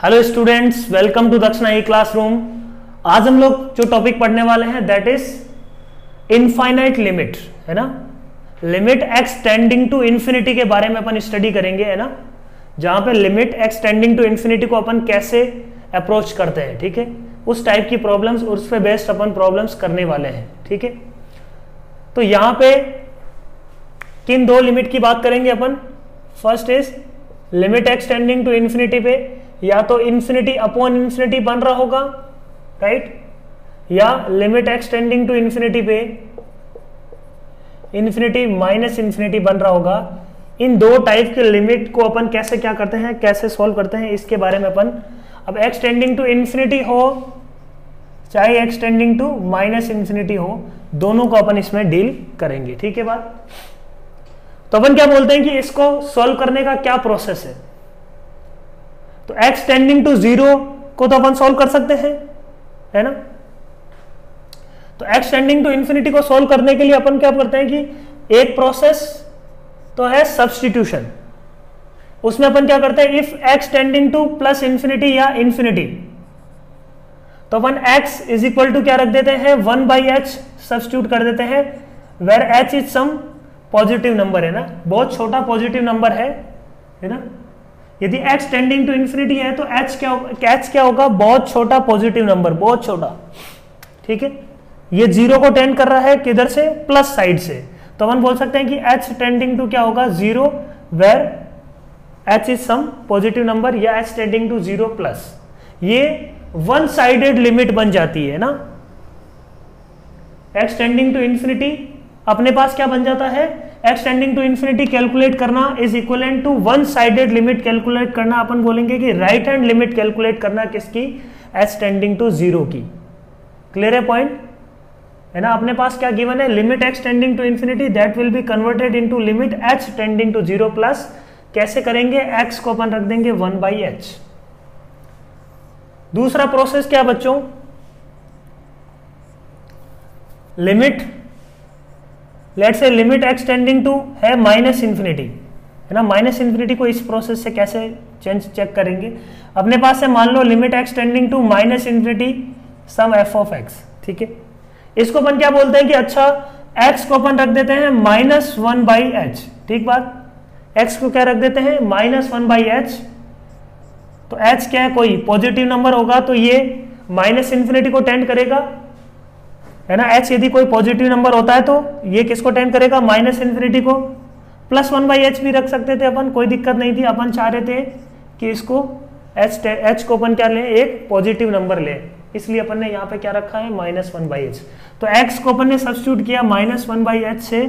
Hello students, welcome to दक्षिणा ई classroom. आज हम लोग जो टॉपिक पढ़ने वाले हैं दैट इज इनफाइनाइट लिमिट, है ना। Limit x tending to infinity के बारे में अपन स्टडी करेंगे, है ना। जहां पे limit x tending to infinity को अपन कैसे अप्रोच करते हैं, ठीक है। उस टाइप की प्रॉब्लम्स, उस पे बेस्ड अपन प्रॉब्लम्स करने वाले हैं, ठीक है। तो यहां पे किन दो लिमिट की बात करेंगे अपन। First is limit x tending to infinity पे या तो इन्फिनिटी अपॉन इन्फिनिटी बन रहा होगा, राइट, या limit x tending to infinity पे इन्फिनिटी माइनस इन्फिनिटी बन रहा होगा। इन दो टाइप के लिमिट को अपन कैसे क्या करते हैं, कैसे सॉल्व करते हैं, इसके बारे में अपन अब एक्स टेंडिंग टू इन्फिनिटी हो चाहे x tending to minus infinity हो, दोनों को अपन इसमें डील करेंगे, ठीक है बात। तो अपन क्या बोलते हैं कि इसको सॉल्व करने का क्या प्रोसेस है। तो x टेंडिंग टू 0 को तो अपन सॉल्व कर सकते हैं, है ना। तो x टेंडिंग टू इन्फिनिटी को सॉल्व करने के लिए अपन क्या करते हैं कि एक प्रोसेस तो है सब्स्टिट्यूशन। उसमें अपन क्या करते हैं, if x tending to plus infinity या इन्फिनिटी, तो अपन x इज इक्वल टू क्या रख देते हैं, 1/h सब्स्टिट्यूट कर देते हैं, where h is some positive number, है ना, बहुत छोटा पॉजिटिव नंबर है ना। यदि x टेंडिंग टू इन्फिनिटी है तो h क्या होगा, बहुत छोटा पॉजिटिव नंबर, बहुत छोटा, ठीक है। ये 0 को टेंड कर रहा है किधर से, प्लस साइड से, तो अपन बोल सकते हैं कि h टेंडिंग टू क्या होगा, 0, where h is some positive number, या h टेंडिंग टू 0 प्लस। ये वन साइडेड लिमिट बन जाती है ना। x टेंडिंग टू इन्फिनिटी अपने पास क्या बन जाता है, x tending to infinity calculate करना is equivalent to one sided limit calculate करना। अपन बोलेंगे कि राइट हैंड लिमिट कैलकुलेट करना किसकी, h टेंडिंग टू 0 की। क्लियर है पॉइंट, है ना। अपने पास क्या गिवन है, limit x tending to infinity that will be converted into limit h tending to 0 plus. कैसे करेंगे, x को अपन रख देंगे 1/h। दूसरा प्रोसेस क्या बच्चों, limit let's say limit x tending to है माइनस इन्फिनिटी, है ना। माइनस इन्फिनिटी को इस प्रोसेस से कैसे चेक करेंगे। अपने पास है मान लो limit x tending to minus infinity sum f of x, ठीक है। इसको अपन क्या बोलते हैं कि अच्छा x को अपन रख देते हैं -1/h, ठीक बात। x को क्या रख देते हैं, -1/h। तो h क्या है, कोई पॉजिटिव नंबर होगा तो ये माइनस इन्फिनिटी को टेंड करेगा, है ना। h यदि कोई पॉजिटिव नंबर होता है तो ये किसको टेंड करेगा, माइनस इन्फिनिटी को। +1/h भी रख सकते थे अपन, कोई दिक्कत नहीं थी। अपन चाह रहे थे कि इसको h को अपन क्या लें, एक पॉजिटिव नंबर लें, इसलिए अपन ने यहाँ पे क्या रखा है, -1/h। तो x को अपन ने सब्स्टिट्यूट किया -1/h से,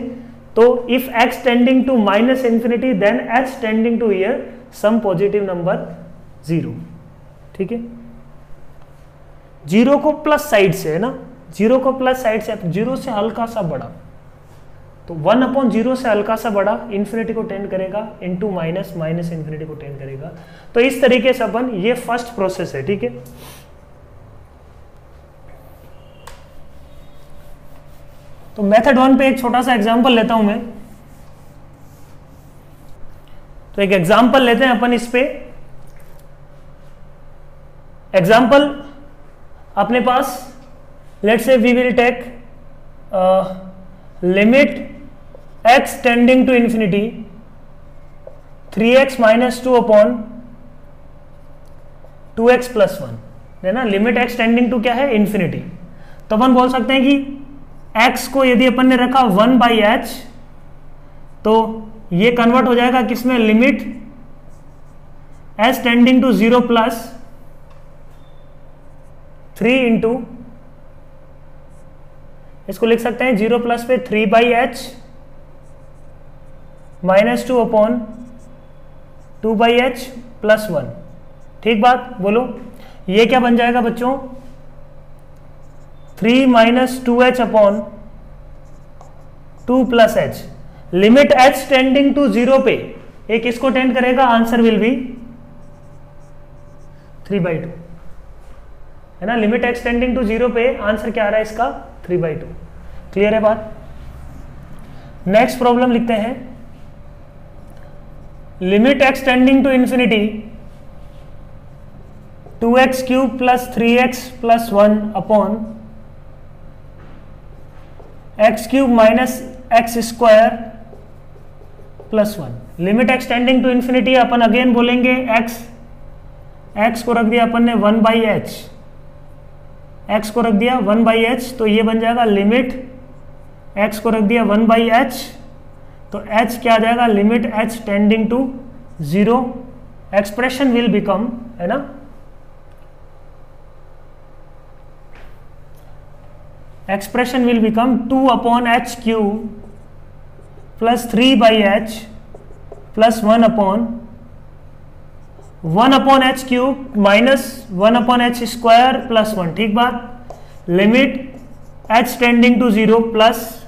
तो if x tending to minus infinity then h tending to here some positive number 0, ठीक है। 0 को प्लस साइड से, है ना, 0 को प्लस साइड से, 0 से हल्का सा बड़ा, तो 1/0 से हल्का सा बड़ा इन्फिनिटी को टेंड करेगा, इनटू माइनस इन्फिनिटी को टेंड करेगा। तो इस तरीके से अपन, ये फर्स्ट प्रोसेस है, ठीक है। तो मेथड 1 पे एक छोटा सा एग्जांपल लेता हूं मैं। तो एक एग्जांपल लेते हैं अपन इस पे। एग्जांपल अपने पास, let's say we will take limit x tending to infinity 3x minus 2 upon 2x plus 1, है ना। लिमिट x टेंडिंग टू क्या है, इन्फिनिटी। तो अपन बोल सकते हैं कि x को यदि अपन ने रखा 1/h, तो ये कन्वर्ट हो जाएगा किसमें, limit h tending to 0 plus 3 into, इसको लिख सकते हैं 0 प्लस पे 3/h -2 अपॉन 2/h प्लस 1, ठीक बात, बोलो। ये क्या बन जाएगा बच्चों, 3 - 2h upon 2 plus h। Limit h tending to 0 पे एक इसको टेंड करेगा, आंसर विल बी 3/2, है ना। लिमिट x टेंडिंग टू 0 पे आंसर क्या आ रहा है इसका, 3/2। क्लियर है बात। नेक्स्ट प्रॉब्लम लिखते हैं, limit x tending to infinity 2x cube plus 3x plus 1 upon x cube minus x square plus 1। Limit x tending to infinity अपन अगेन बोलेंगे x को रख दिया अपन ने 1/h, x को रख दिया 1/h, तो ये बन जाएगा लिमिट x को रख दिया 1/h, तो h क्या आ जाएगा, limit h tending to 0, expression will become, है ना, expression will become 2/h cube plus 3/h plus 1/h cube minus 1/h square plus 1। ठीक बात। Limit h tending to 0 plus,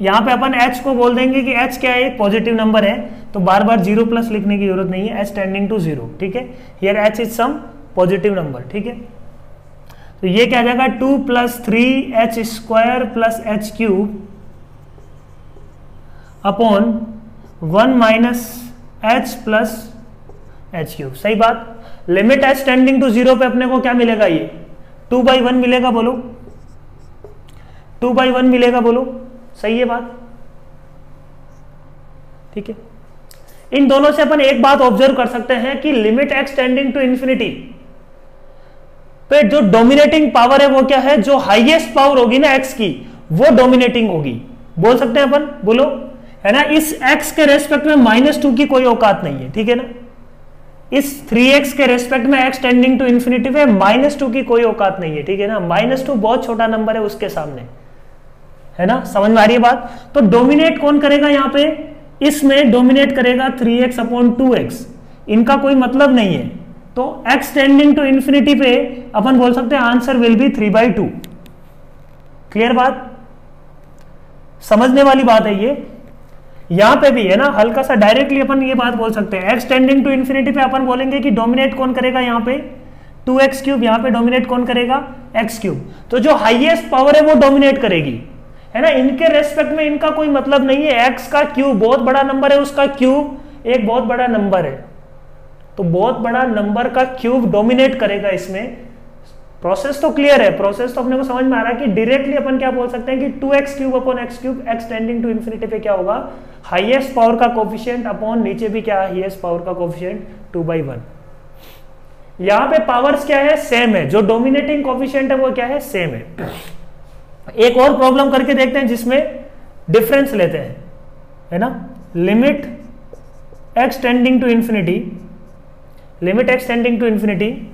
यहां पे अपन h को बोल देंगे कि h क्या है, पॉजिटिव नंबर है, तो बार बार 0 प्लस लिखने की जरूरत नहीं है, h टेंडिंग टू 0। ठीक है, here h is some positive number. ठीक है, तो ये क्या आ जाएगा 2 plus 3h square plus h cube upon 1 minus h plus h cube. सही बात। लिमिट h टेंडिंग टू 0 पे अपने को क्या मिलेगा, ये 2/1 मिलेगा, बोलो 2/1 मिलेगा, बोलो। सही है बात। ठीक है, इन दोनों से अपन एक बात ऑब्जर्व कर सकते हैं कि limit x tending to infinity पे जो डोमिनेटिंग पावर है वो क्या है, जो हाईएस्ट पावर होगी ना x की, वो डोमिनेटिंग होगी, बोल सकते हैं अपन, बोलो, है ना। इस x के रेस्पेक्ट में -2 की कोई औकात नहीं है। ठीक है ना, इस 3x के रेस्पेक्ट में x टेंडिंग टू इंफिनिटी पे -2 की कोई औकात नहीं है। ठीक है ना, -2 बहुत छोटा नंबर है उसके सामने, है ना, समझ में आ रही है बात। तो डोमिनेट कौन करेगा यहाँ पे, इसमें डोमिनेट करेगा 3x अपॉन 2x, इनका कोई मतलब नहीं है, तो x टेंडिंग टू इंफिनिटी पे अपन बोल सकते हैं आंसर विल बी 3/2। क्लियर बात, समझने वाली बात है ये। यहां पे भी है ना, हल्का सा डायरेक्टली अपन ये बात बोल सकते हैं, x टेंडिंग टू इंफिनिटी पे अपन बोलेंगे कि डोमिनेट कौन करेगा, यहाँ पे 2x क्यूब, यहाँ पे डोमिनेट कौन करेगा, x क्यूब। तो जो हाईएस्ट पावर है वो डोमिनेट करेगी, है ना। इनके रेस्पेक्ट में इनका कोई मतलब नहीं है, x का क्यूब बहुत बड़ा नंबर है, उसका क्यूब एक बहुत बड़ा नंबर है, तो बहुत बड़ा नंबर का क्यूब डोमिनेट करेगा इसमें। प्रोसेस तो क्लियर है, प्रोसेस तो अपने को समझ में आ रहा है कि डायरेक्टली अपन क्या बोल सकते हैं कि 2x cube upon x cube, x tending to infinity पे क्या होगा, हाईएस्ट पावर का कोफिशिएंट अपॉन नीचे भी क्या है, हाईएस्ट पावर का कोफिशिएंट 2/1। यहां पे पावर्स क्या है, सेम है, जो डोमिनेटिंग कोफिशिएंट है वो क्या है, सेम है। एक और प्रॉब्लम करके देखते हैं जिसमें डिफरेंस लेते हैं, है ना। Limit x tending to infinity, limit x tending to infinity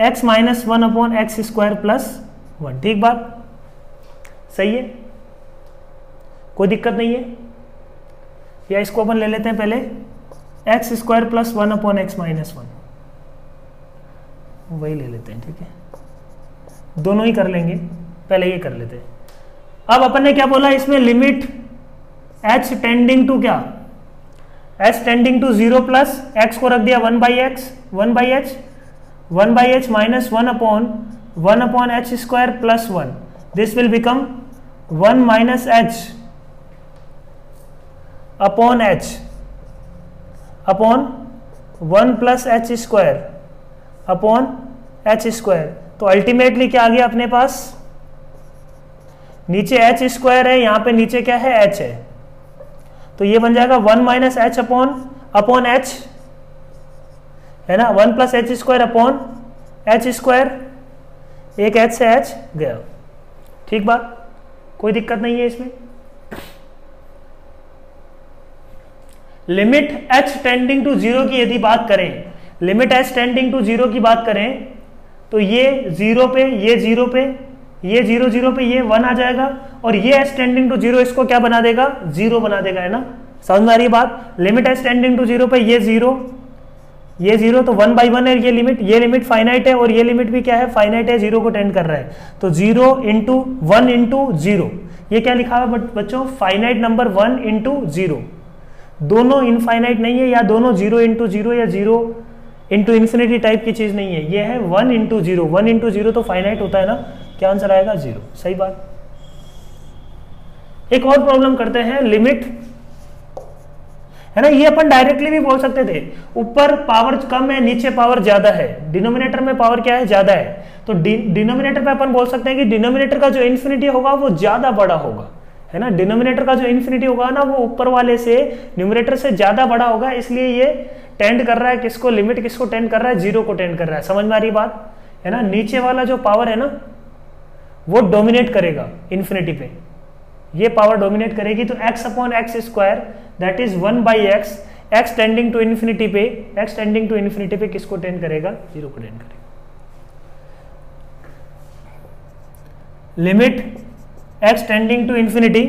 x minus 1 upon x square plus 1। ठीक बात, सही है, कोई दिक्कत नहीं है। या इसको अपन ले लेते हैं पहले x square plus 1 upon x minus 1, वही ले लेते हैं। ठीक है, दोनों ही कर लेंगे, पहले ये कर लेते हैं। अब अपन ने क्या बोला इसमें, लिमिट h टेंडिंग टू क्या, h tending to 0 plus x को रख दिया 1/h minus 1 upon h square plus 1, this will become 1 minus h upon h upon 1 plus h square upon h square. तो अल्टीमेटली क्या आ गया अपने पास, नीचे h स्क्वायर है, यहां पे नीचे क्या है, h है, तो ये बन जाएगा 1 माइनस h अपॉन h, है ना, 1 plus h square upon h square, एक h से h गया। ठीक बात, कोई दिक्कत नहीं है इसमें। लिमिट h टेंडिंग टू 0 की यदि बात करें, लिमिट h टेंडिंग टू 0 की बात करें, तो ये 0 पे, ये 0 पे, ये 0 0 पे, ये 1 आ जाएगा, और ये h टेंडिंग टू 0 इसको क्या बना देगा, 0 बना देगा, है ना, समझ में आ रही है बात। लिमिट h टेंडिंग टू 0 पे ये 0, ये 0, तो 1/1 है ये लिमिट फाइनाइट है, और ये लिमिट भी क्या है, फाइनाइट है, 0 को टेंड कर रहा है, तो 0 इंटू 1 इंटू 0, ये क्या लिखा हुआ है बच्चों, फाइनाइट नंबर 1 इंटू 0, दोनों इनफाइनाइट नहीं है, या दोनों 0 इंटू 0 या 0 इंटू इन्फिनिटी टाइप की चीज नहीं है, ये है 1 इंटू 0, 1 इंटू 0 तो फाइनाइट होता है ना, क्या आंसर आएगा, 0। सही बात। एक और प्रॉब्लम करते हैं, लिमिट है ना। ये अपन डायरेक्टली भी बोल सकते थे, ऊपर पावर कम है नीचे पावर ज्यादा है, डिनोमिनेटर में पावर क्या है, ज्यादा है, तो डिनोमिनेटर पे अपन बोल सकते हैं कि डिनोमिनेटर का जो इन्फिनिटी होगा वो ज्यादा बड़ा होगा, है ना। डिनोमिनेटर का जो इन्फिनिटी होगा ना वो ऊपर वाले से न्यूमरेटर से ज्यादा बड़ा होगा, इसलिए ये टेंड कर रहा है किसको, लिमिट किसको टेंड कर रहा है, जीरो को टेंड कर रहा है। समझ में आ रही बात, है ना। नीचे वाला जो पावर है ना वो डोमिनेट करेगा इन्फिनिटी पे, ये पावर डोमिनेट करेगी, तो x upon x square that is 1/x, x tending to infinity पे, x टेंडिंग टू इन्फिनिटी पे किसको टेंड करेगा, जीरो को टेंड करेगा। Limit x tending to infinity,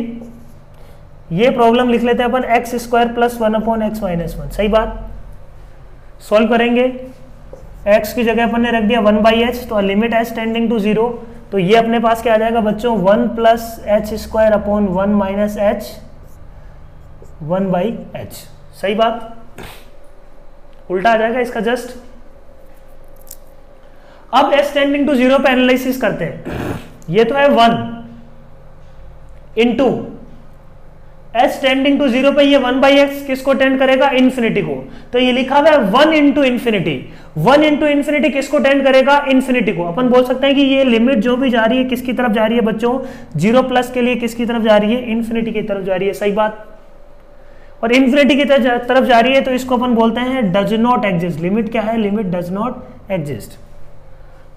ये प्रॉब्लम लिख लेते हैं अपन x square plus 1 upon x minus 1, सही बात। सॉल्व करेंगे, x की जगह अपन ने रख दिया 1/h, तो लिमिट h टेंडिंग टू 0, तो ये अपने पास क्या आ जाएगा बच्चों, 1 plus H square upon 1 minus H, 1/h, सही बात। उल्टा आ जाएगा इसका जस्ट। अब h टेंडिंग टू 0 पे एनालिसिस करते हैं, ये तो है 1 इंटू h टेंडिंग टू 0 पे ये 1/x किसको टेंड करेगा, इन्फिनिटी को, तो ये लिखा हुआ है 1 इंटू इन्फिनिटी, 1 इंटू इन्फिनिटी किसको टेंड करेगा, इन्फिनिटी को। अपन बोल सकते हैं कि ये लिमिट जो भी जा रही है किसकी तरफ जा रही है बच्चों, 0 प्लस के लिए किसकी तरफ जा रही है, इन्फिनिटी की तरफ जा रही है, सही बात। और इन्फिनिटी की तरफ जा रही है तो इसको अपन बोलते हैं डज नॉट एग्जिस्ट, लिमिट क्या है, लिमिट डज नॉट एग्जिस्ट।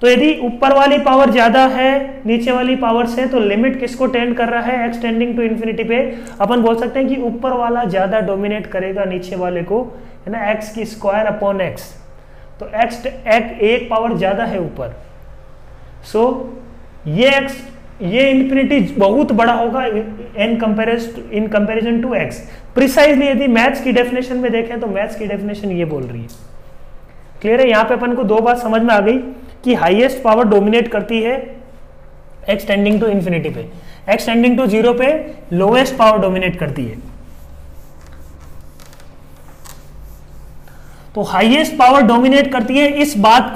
तो यदि ऊपर वाली पावर ज्यादा है नीचे वाली पावर से, तो लिमिट किसको टेंड कर रहा है, x टेंडिंग टू इन्फिनिटी पे, अपन बोल सकते हैं कि ऊपर वाला ज्यादा डोमिनेट करेगा नीचे वाले को, है ना, x की स्क्वायर अपॉन x, तो x एक पावर ज्यादा है ऊपर, सो ये x, ये इन्फिनिटी बहुत बड़ा होगा in comparison to x। Precisely यदि मैथ्स की डेफिनेशन में देखें तो मैथ्स की डेफिनेशन ये बोल रही है, क्लियर है। यहाँ पे अपन को दो बात समझ में आ गई कि हाईएस्ट पावर डोमिनेट करती है x टेंडिंग टू इन्फिनिटी पे, x टेंडिंग टू 0 पे लोएस्ट पावर डोमिनेट करती है। तो हाईएस्ट पावर डोमिनेट करती है, इस बात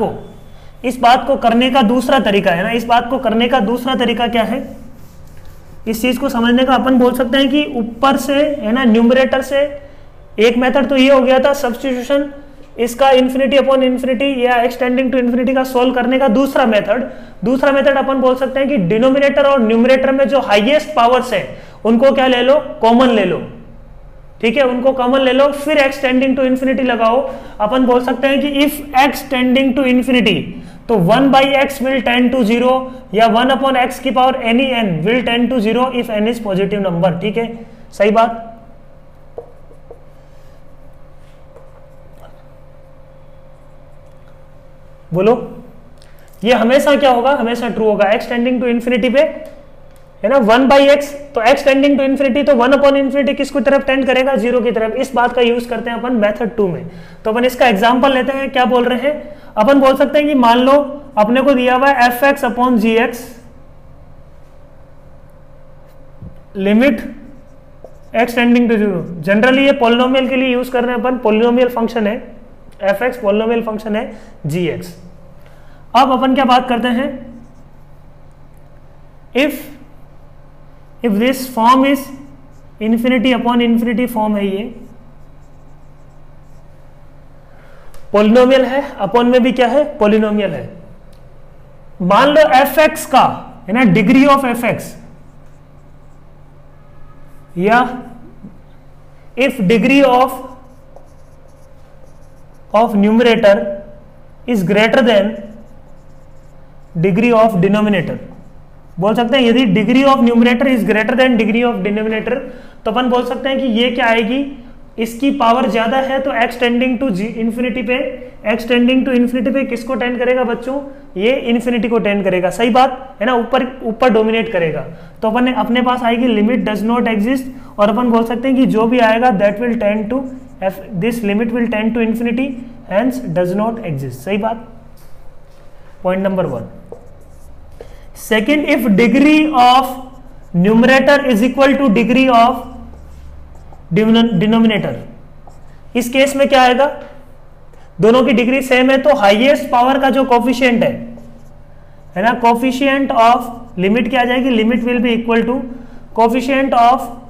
को करने का दूसरा तरीका है ना, इस बात को करने का दूसरा तरीका क्या है, इस चीज को समझने का अपन बोल सकते हैं कि ऊपर से, है ना, न्यूमरेटर से, एक मेथड तो ये हो गया था सब्स्टिट्यूशन, इसका इन्फिनिटी अपॉन इन्फिनिटी या x टेंडिंग टू इन्फिनिटी का सोल्व करने का दूसरा मेथड अपन बोल सकते हैं कि डिनोमिनेटर और न्यूमरेटर में जो हाईएस्ट पावर्स है उनको क्या ले लो, कॉमन ले लो, ठीक है, उनको कॉमन ले लो, फिर x टेंडिंग टू इन्फिनिटी लगाओ। अपन बोल सकते हैं कि if x tending to infinity, तो 1/x विल टेंड टू 0 या 1 अपॉन x की power any n will tend to 0 if n is positive number, ठीक है, सही बात। बोलो, ये हमेशा क्या होगा, हमेशा ट्रू होगा, x टेंडिंग टू इन्फिनिटी पे, है ना, 1/x, तो x टेंडिंग टू इन्फिनिटी, तो 1 अपॉन इन्फिनिटी किसकी तरफ टेंड करेगा, 0 की तरफ। इस बात का यूज करते हैं अपन मेथड 2 में। तो अपन इसका एग्जांपल लेते हैं, क्या बोल रहे हैं, अपन बोल सकते हैं कि मान लो अपने को दिया हुआ है fx upon gx, limit x tending to 0। Generally ये पॉलिनोमियल के लिए यूज कर रहे हैं अपन, पॉलिनोमियल फंक्शन है fx, पॉलिनोमियल फंक्शन है gx। अब अपन क्या बात करते हैं, if this form is infinity upon infinity form है, ये पॉलिनोमियल है, अपॉन में भी क्या है, पॉलिनोमियल है। मान लो fx का, है ना, डिग्री ऑफ fx, या if degree of numerator is greater than degree of denominator, बोल सकते हैं यदि degree of numerator is greater than degree of denominator, तो अपन बोल सकते हैं कि ये क्या आएगी, इसकी पावर ज्यादा है, तो x टेंडिंग टू इन्फिनिटी पे, x टेंडिंग टू इन्फिनिटी पे किसको टेंड करेगा बच्चों, ये इन्फिनिटी को टेंड करेगा, सही बात है ना, ऊपर डोमिनेट करेगा। तो अपन अपने पास आएगी लिमिट डज नॉट एग्जिस्ट, और अपन बोल सकते हैं कि जो भी आएगा that will tend to this limit will tend to infinity, hence does not exist, सही बात। Point number 1। Second, if degree of numerator is equal to degree of denominator, इस केस में क्या आएगा, दोनों की डिग्री सेम है, तो हाईएस्ट पावर का जो कोफिशिएंट है ना, कोफिशिएंट ऑफ लिमिट क्या आ जाएगी, limit will be equal to coefficient of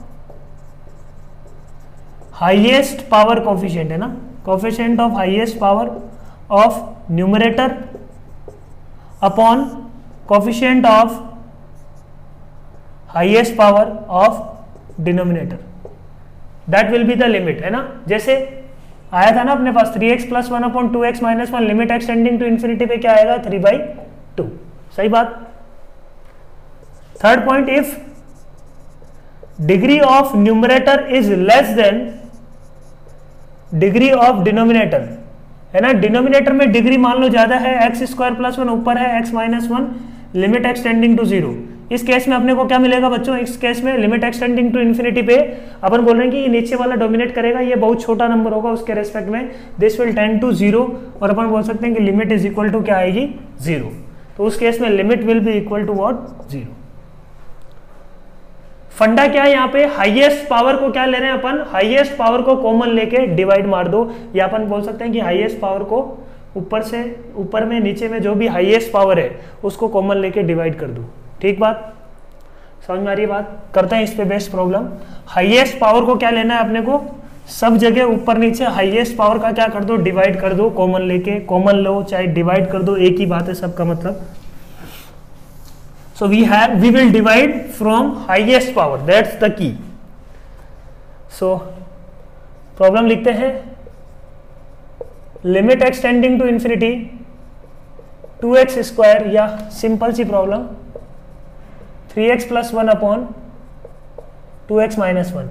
highest power coefficient है ना, coefficient of highest power of numerator upon coefficient of highest power of denominator, that will be the limit, है ना। जैसे आया था ना अपने पास 3x plus 1 upon 2x minus 1, limit x tending to infinity पे क्या आएगा 3/2, सही बात। Third point, if degree of numerator is less than degree of denominator, है ना, डिनोमिनेटर में डिग्री मान लो ज्यादा है, एक्स स्क्वायर प्लस 1 ऊपर है x minus 1, limit x tending to 0। इस केस में अपने को क्या मिलेगा बच्चों, इस केस में लिमिट एक्सटेंडिंग टू इन्फिनिटी पे अपन बोल रहे हैं कि ये नीचे वाला डोमिनेट करेगा, ये बहुत छोटा नंबर होगा उसके रेस्पेक्ट में, दिस विल टेंड टू 0, और अपन बोल सकते हैं कि लिमिट इज इक्वल टू क्या आएगी 0, तो उस केस में limit will be equal to what 0। फंडा क्या है यहाँ पे, हाईएस्ट पावर को क्या ले रहे हैं अपन, हाईएस्ट पावर को कॉमन लेके डिवाइड मार दो, या अपन बोल सकते हैं कि हाईएस्ट पावर को ऊपर से ऊपर में नीचे में जो भी हाईएस्ट पावर है उसको कॉमन लेके डिवाइड कर दो, ठीक बात, समझ में आ रही है बात। करते हैं इस पे बेस्ट प्रॉब्लम। हाईएस्ट पावर को क्या लेना है अपने को, सब जगह ऊपर नीचे हाईएस्ट पावर का क्या कर दो, डिवाइड कर दो, कॉमन लेके, कॉमन लो चाहे डिवाइड कर दो, एक ही बात है सबका मतलब। So we will divide from highest power, that's the key. So problem लिखते हैं, limit x tending to infinity 2x square, या सिंपल सी problem 3x plus 1 upon 2x minus 1।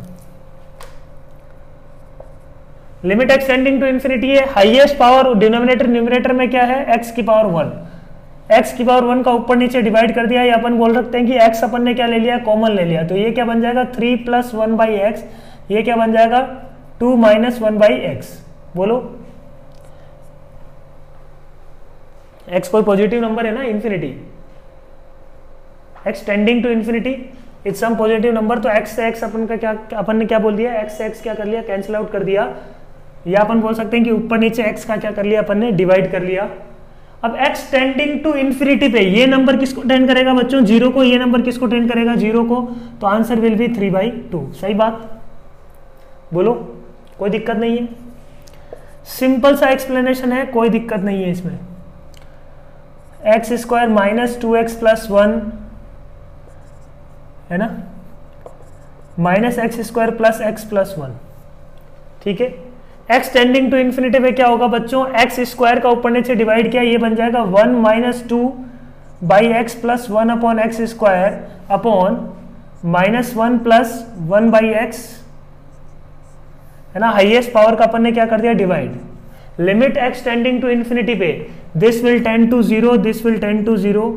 Limit x tending to infinity है, हाईएस्ट पावर डिनोमिनेटर न्यूमरेटर में क्या है x की power 1, x की पावर 1 का ऊपर नीचे डिवाइड कर दिया, या अपन बोल सकते हैं कि x अपन ने क्या ले लिया, कॉमन ले लिया, तो ये क्या बन जाएगा 3 प्लस 1 बाई एक्स, ये क्या बन जाएगा 2 माइनस 1 बाई एक्स। बोलो x कोई पॉजिटिव नंबर है ना, infinity, x tending to infinity it's some positive number, तो x से x अपन का क्या, अपन ने क्या बोल दिया, x से x क्या कर लिया, कैंसिल आउट कर दिया, या अपन बोल सकते हैं कि ऊपर नीचे x का क्या कर लिया अपन ने, डिवाइड कर लिया। अब x टेंडिंग टू इंफिनिटी पे ये नंबर किसको टेंड करेगा बच्चों, 0 को, ये नंबर किसको टेंड करेगा 0 को, तो आंसर विल बी 3/2, सही बात। बोलो कोई दिक्कत नहीं है, सिंपल सा एक्सप्लेनेशन है, कोई दिक्कत नहीं है इसमें। X square minus 2x plus 1 है ना, minus x square plus x plus 1, ठीक है। x टेंडिंग टू इन्फिनिटी पे क्या होगा बच्चों, एक्स स्क्वायर का ऊपर नीचे डिवाइड किया, ये बन जाएगा 1 minus 2 by x plus 1 upon x square upon minus 1 plus 1 by x, है ना, हाईएस्ट पावर का अपन ने क्या कर दिया, divide. Limit x tending to infinity पे this will tend to 0, this will tend to 0,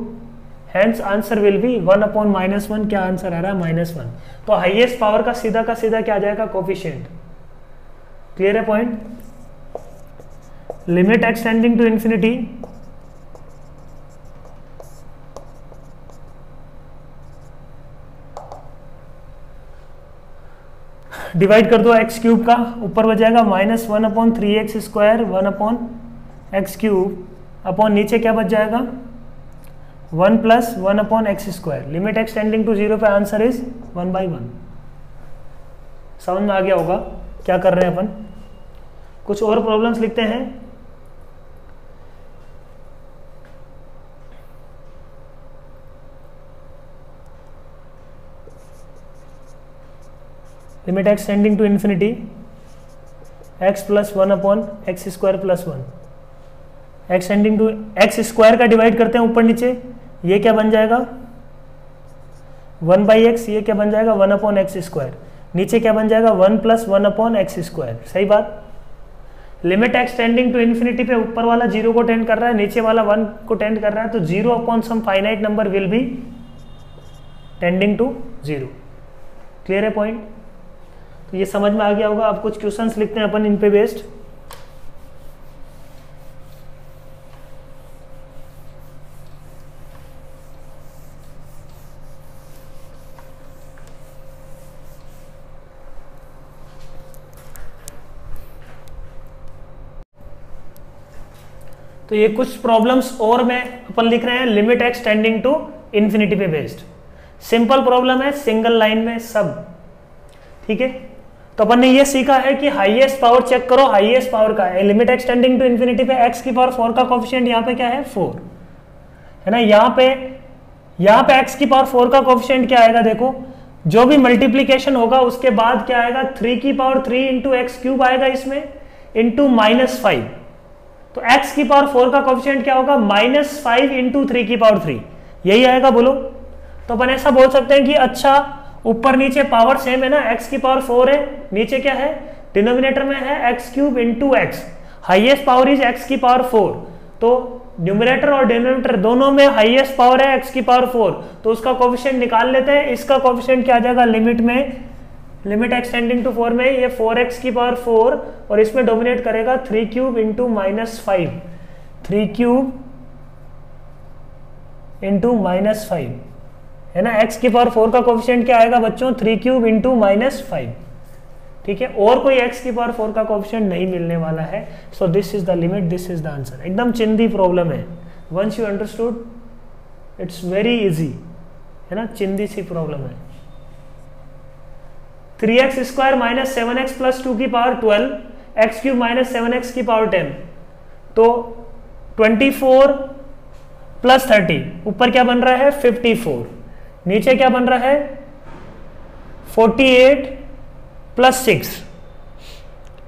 hence answer will be 1 upon minus 1, क्या answer आ रहा है -1, तो हाईएस्ट पावर का सीधा क्या आ जाएगा, कोफिशिएंट। क्लियर है point. Limit x tending to infinity divide कर दो एक्स क्यूब का, ऊपर बच जाएगा -1 upon 3x square 1 upon x cube upon नीचे क्या बच जाएगा 1 plus 1 upon x square. Limit x tending to 0 पे आंसर इज 1/1। समझ में आ गया होगा क्या कर रहे हैं अपन। कुछ और प्रॉब्लम्स लिखते हैं। Limit x tending to infinity x plus 1 upon x square plus 1, x tending to x square का डिवाइड करते हैं ऊपर नीचे, ये क्या बन जाएगा 1/x, ये क्या बन जाएगा 1 अपॉन एक्स स्क्वायर, नीचे क्या बन जाएगा 1 प्लस 1 अपॉन एक्स स्क्वायर। सही बात। लिमिट एक्सटेंडिंग टू इन्फिनिटी पे ऊपर वाला 0 को टेंड कर रहा है, नीचे वाला 1 को टेंड कर रहा है, तो 0 upon some finite number will be tending to 0। Clear है पॉइंट। तो ये समझ में आ गया होगा। अब कुछ क्वेश्चंस लिखते हैं अपन इन पे बेस्ड। तो ये कुछ प्रॉब्लम्स और में अपन लिख रहे हैं limit x tending to infinity पे बेस्ड। सिंपल प्रॉब्लम है, सिंगल लाइन में सब, ठीक है। तो अपन ने ये सीखा है कि हाईएस्ट पावर चेक करो, हाईएस्ट पावर का है लिमिट एक्सटेंडिंग टू इन्फिनिटी पे x की पावर 4 का कोफिशिएंट यहाँ पे क्या है 4 है ना। यहाँ पे x की पावर 4 का कोफिशिएंट क्या आएगा, देखो जो भी मल्टीप्लीकेशन होगा उसके बाद क्या आएगा 3 की पावर 3 इंटू एक्स क्यूब आएगा इसमें इंटू -5। तो x की पावर 4 का कोफिशिएंट क्या होगा -5 इंटू 3 की पावर 3, यही आएगा बोलो। तो अपन ऐसा बोल सकते हैं कि अच्छा ऊपर नीचे पावर सेम है ना, x की पावर 4 है, नीचे क्या है डिनोमिनेटर में है x cube into x, highest power is x की पावर 4, तो न्यूमरेटर और डिनोमिनेटर दोनों में हाईएस्ट पावर है x की पावर 4, तो उसका कोफिशिएंट निकाल लेते हैं। इसका कोफिशिएंट क्या आ जाएगा लिमिट में, लिमिट एक्सटेंडिंग टू 4 में ये 4x की पावर 4 और इसमें डोमिनेट करेगा 3 क्यूब इंटू -5, 3 क्यूब इंटू -5 है ना। x की पावर 4 का कोफिशिएंट क्या आएगा बच्चों 3 क्यूब इंटू -5, ठीक है। और कोई x की पावर 4 का कोफिशिएंट नहीं मिलने वाला है। So this is the limit, this is the answer. एकदम चिंदी प्रॉब्लम है, once you understood it's very easy, है ना, चिंदी सी प्रॉब्लम है। 3x square minus 7x plus 2 की power 12, x cube minus 7x की पावर 10, तो 24 प्लस 30, ऊपर क्या बन रहा है 54, नीचे क्या बन रहा है 48 प्लस 6।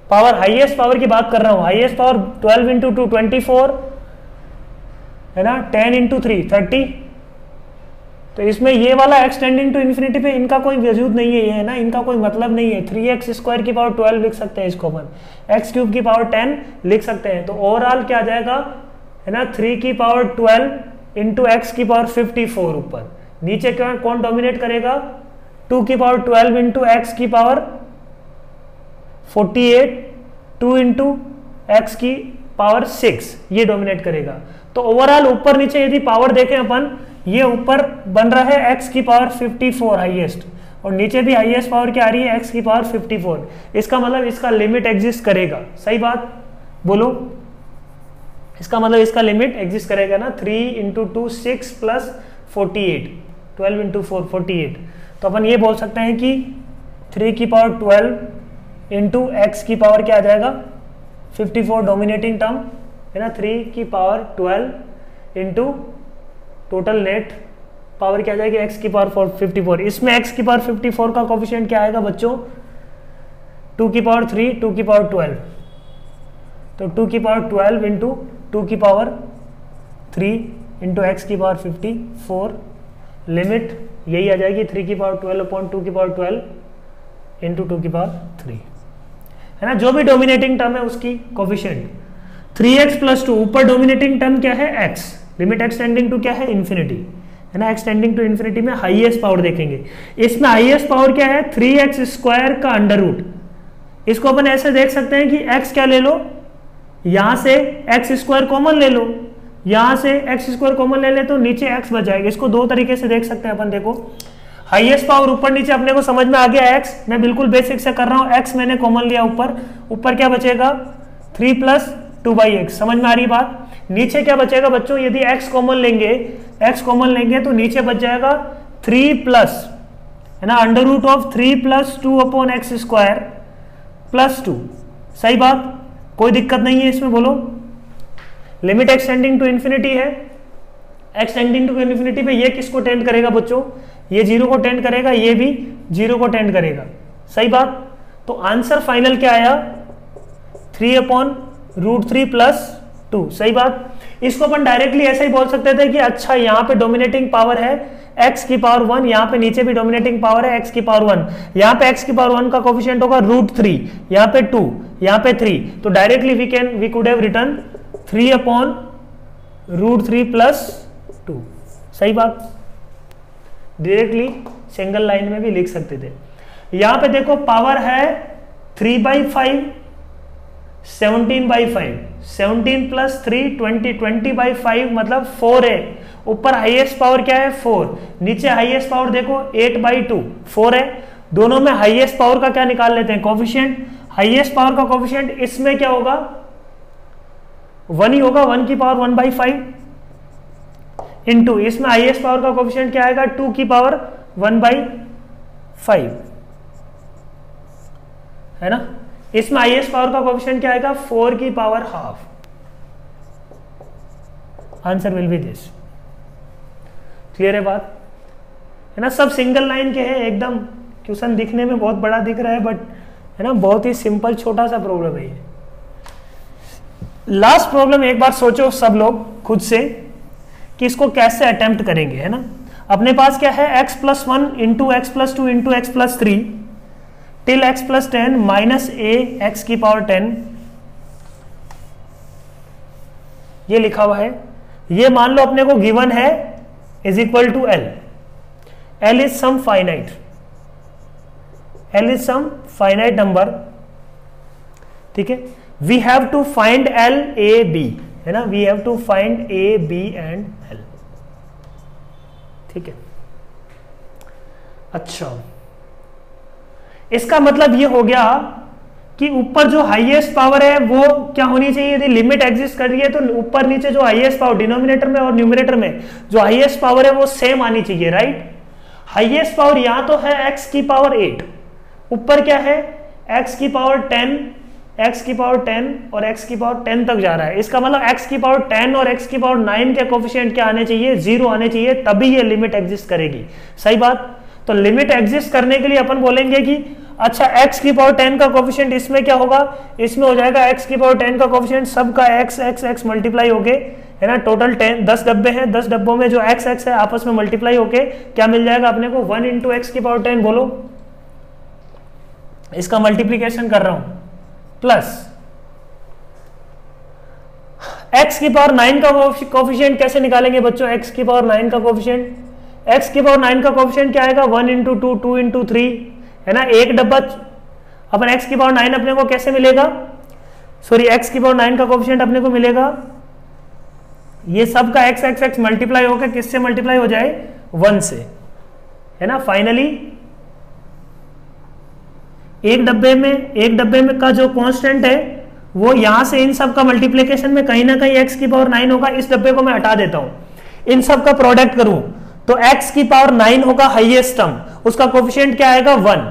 पावर हाईएस्ट पावर की बात कर रहा हूं, हाईएस्ट पावर 12 इंटू 2 24 है ना, 10 इंटू 3 30। तो इसमें ये वाला एक्सटेंडिंग टू इन्फिनिटी पे इनका कोई वजूद नहीं है, ये है ना, इनका कोई मतलब नहीं है। 3x स्क्वायर की पावर 12 लिख सकते हैं इसको अपन, x क्यूब की पावर 10 लिख सकते हैं। तो ओवरऑल क्या आ जाएगा है ना 3 की पावर 12 इंटू एक्स की पावर 54, ऊपर नीचे क्या कौन डोमिनेट करेगा 2 की पावर 12 इंटू एक्स की पावर 48, 2 इंटू एक्स की पावर 6, ये डोमिनेट करेगा। तो ओवरऑल ऊपर नीचे यदि पावर देखें अपन, ये ऊपर बन रहा है x की पावर 54 हाईएस्ट, और नीचे भी हाईएस्ट पावर क्या आ रही है x की पावर 54। इसका मतलब इसका लिमिट एग्जिस्ट करेगा, सही बात बोलो, इसका मतलब इसका लिमिट एग्जिस्ट करेगा ना। 3 इंटू 2 6 प्लस 48, 12 इंटू 4 48। तो अपन ये बोल सकते हैं कि 3 की पावर 12 इंटू एक्स की पावर क्या आ जाएगा 54 डोमिनेटिंग टर्म है ना, 3 की power 12 into total net power क्या आ जाएगी x की पावर 54। इसमें x की पावर 54 का कोफिशिएंट क्या आएगा बच्चों 2 की पावर 3, 2 की पावर 12, तो 2 की पावर 12 इंटू 2 की पावर 3 इंटू एक्स की पावर 54, लिमिट यही आ जाएगी 3 की पावर 12 अपॉन 2 की पावर 12 इंटू 2 की पावर 3 है ना। जो भी डोमिनेटिंग टर्म है उसकी कोफिशिएंट 3x प्लस 2, ऊपर डोमिनेटिंग टर्म क्या है x, लिमिट एक्सटेंडिंग टू क्या है इन्फिनिटी है ना, एक्सटेंडिंग टू इन्फिनिटी में हाईएस्ट पावर देखेंगे। इसमें हाईएस्ट पावर क्या है 3x स्क्वायर का अंडर रूट। इसको अपन ऐसे देख सकते हैं कि x क्या ले लो, यहां से x स्क्वायर कॉमन ले लो, यहां से x स्क्वायर कॉमन ले ले तो नीचे x बच जाएगा। इसको दो तरीके से देख सकते हैं अपन, देखो हाईएस्ट पावर ऊपर नीचे अपने को समझ में आ गया x, मैं बिल्कुल बेसिक से कर रहा हूं, x मैंने कॉमन लिया ऊपर, ऊपर क्या बचेगा 3 प्लस 2/x, समझ में आ रही बात। नीचे क्या बचेगा बच्चों, यदि x कॉमन लेंगे तो नीचे बच जाएगा 3 प्लस है ना under root of 3 plus 2 upon x square plus 2, सही बात, कोई दिक्कत नहीं है इसमें बोलो। लिमिट एक्सटेंडिंग टू इन्फिनिटी है, एक्सटेंडिंग टू इन्फिनिटी पे ये किसको टेंड करेगा बच्चों, ये 0 को टेंड करेगा, ये भी 0 को टेंड करेगा, सही बात। तो आंसर फाइनल क्या आया 3 अपॉन रूट 3 प्लस 2, सही बात। इसको अपन डायरेक्टली ऐसे ही बोल सकते थे कि अच्छा यहाँ पे डोमिनेटिंग पावर है x की पावर 1, यहाँ पे नीचे भी डोमिनेटिंग पावर है x की पावर 1, यहाँ पे x की पावर 1 का कोफिशिएंट होगा रूट 3, यहाँ पे 2, यहाँ पे 3, तो directly we could have written 3 upon root 3 plus 2, सही बात, डायरेक्टली सिंगल लाइन में भी लिख सकते थे। यहाँ पे देखो पावर है 3/5, 17/5, 17 प्लस 3 20, 20/5 मतलब 4 है। ऊपर हाईएस्ट पावर क्या है 4, नीचे हाईएस्ट पावर देखो 8/2, 4 है। दोनों में हाईएस्ट पावर का क्या निकाल लेते हैं कोफिशिएंट, हाईएस्ट पावर का कोफिशिएंट इसमें क्या होगा 1 ही होगा, 1 की पावर 1/5 इंटू इसमें हाईएस्ट पावर का कोफिशिएंट क्या आएगा 2 की पावर 1/5, है ना। इसमें हाईएस्ट पावर का कोएफिशिएंट क्या आएगा 4 की power half. Answer will B this. Clear है बात, है ना। सब सिंगल लाइन के हैं एकदम। क्वेश्चन दिखने में बहुत बड़ा दिख रहा है बट है ना बहुत ही सिंपल छोटा सा प्रॉब्लम है ये। लास्ट प्रॉब्लम एक बार सोचो सब लोग खुद से कि इसको कैसे अटेम्प्ट करेंगे, है ना। अपने पास क्या है x+1 into x+2 into x+3 till x+10 minus a x की पावर 10 ये लिखा हुआ है। ये मान लो अपने को गिवन है is equal to L। L is some finite, L is some finite number, ठीक है। We have to find L A B, है ना। We have to find A B and L, ठीक है। अच्छा, इसका मतलब ये हो गया कि ऊपर जो हाईएस्ट पावर है वो क्या होनी चाहिए, यदि लिमिट एग्जिस्ट कर रही है तो ऊपर नीचे जो हाईएस्ट पावर डिनोमिनेटर में और न्यूमरेटर में जो हाईएस्ट पावर है वो सेम आनी चाहिए, राइट। हाईएस्ट पावर यहां तो है x की पावर 8, ऊपर क्या है x की पावर 10, x की पावर 10 और x की पावर 10 तक जा रहा है। इसका मतलब x की पावर 10 और x की पावर 9 के कोएफिशिएंट क्या आने चाहिए 0 आने चाहिए, तभी ये लिमिट एग्जिस्ट करेगी। सही बात। तो लिमिट एग्जिस्ट करने के लिए अपन बोलेंगे कि अच्छा x की पावर 10 का कोएफिशिएंट इसमें क्या होगा, इसमें हो जाएगा x की पावर 10 का कोएफिशिएंट सबका x मल्टीप्लाई होके, है ना। टोटल 10 डब्बे हैं, 10 डब्बों में जो x है आपस में मल्टीप्लाई होके क्या मिल जाएगा अपने को 1 इंटू एक्स की पावर 10। बोलो, इसका मल्टीप्लीकेशन कर रहा हूं प्लस x की पावर 9 का कोएफिशिएंट कैसे निकालेंगे बच्चों। x की पावर 9 का कोएफिशिएंट, x की पावर 9 का कोएफिशिएंट क्या आएगा 1 इंटू 2, 2 इंटू 3, है ना। एक डब्बा अपन x की पावर 9 अपने को कैसे मिलेगा, सॉरी x की पावर 9 का कोएफिशिएंट अपने को मिलेगा ये सब का x मल्टीप्लाई होकर किससे मल्टीप्लाई हो जाए 1 से, है ना। फाइनली एक डब्बे में का जो कांस्टेंट है वो यहां से इन सब का मल्टीप्लिकेशन में कहीं ना कहीं x की पावर 9 होगा। इस डब्बे को मैं हटा देता हूं, इन सब का प्रोडक्ट करूं तो x की पावर 9 होगा हाईएस्ट टर्म, उसका कोएफिशिएंट क्या आएगा 1,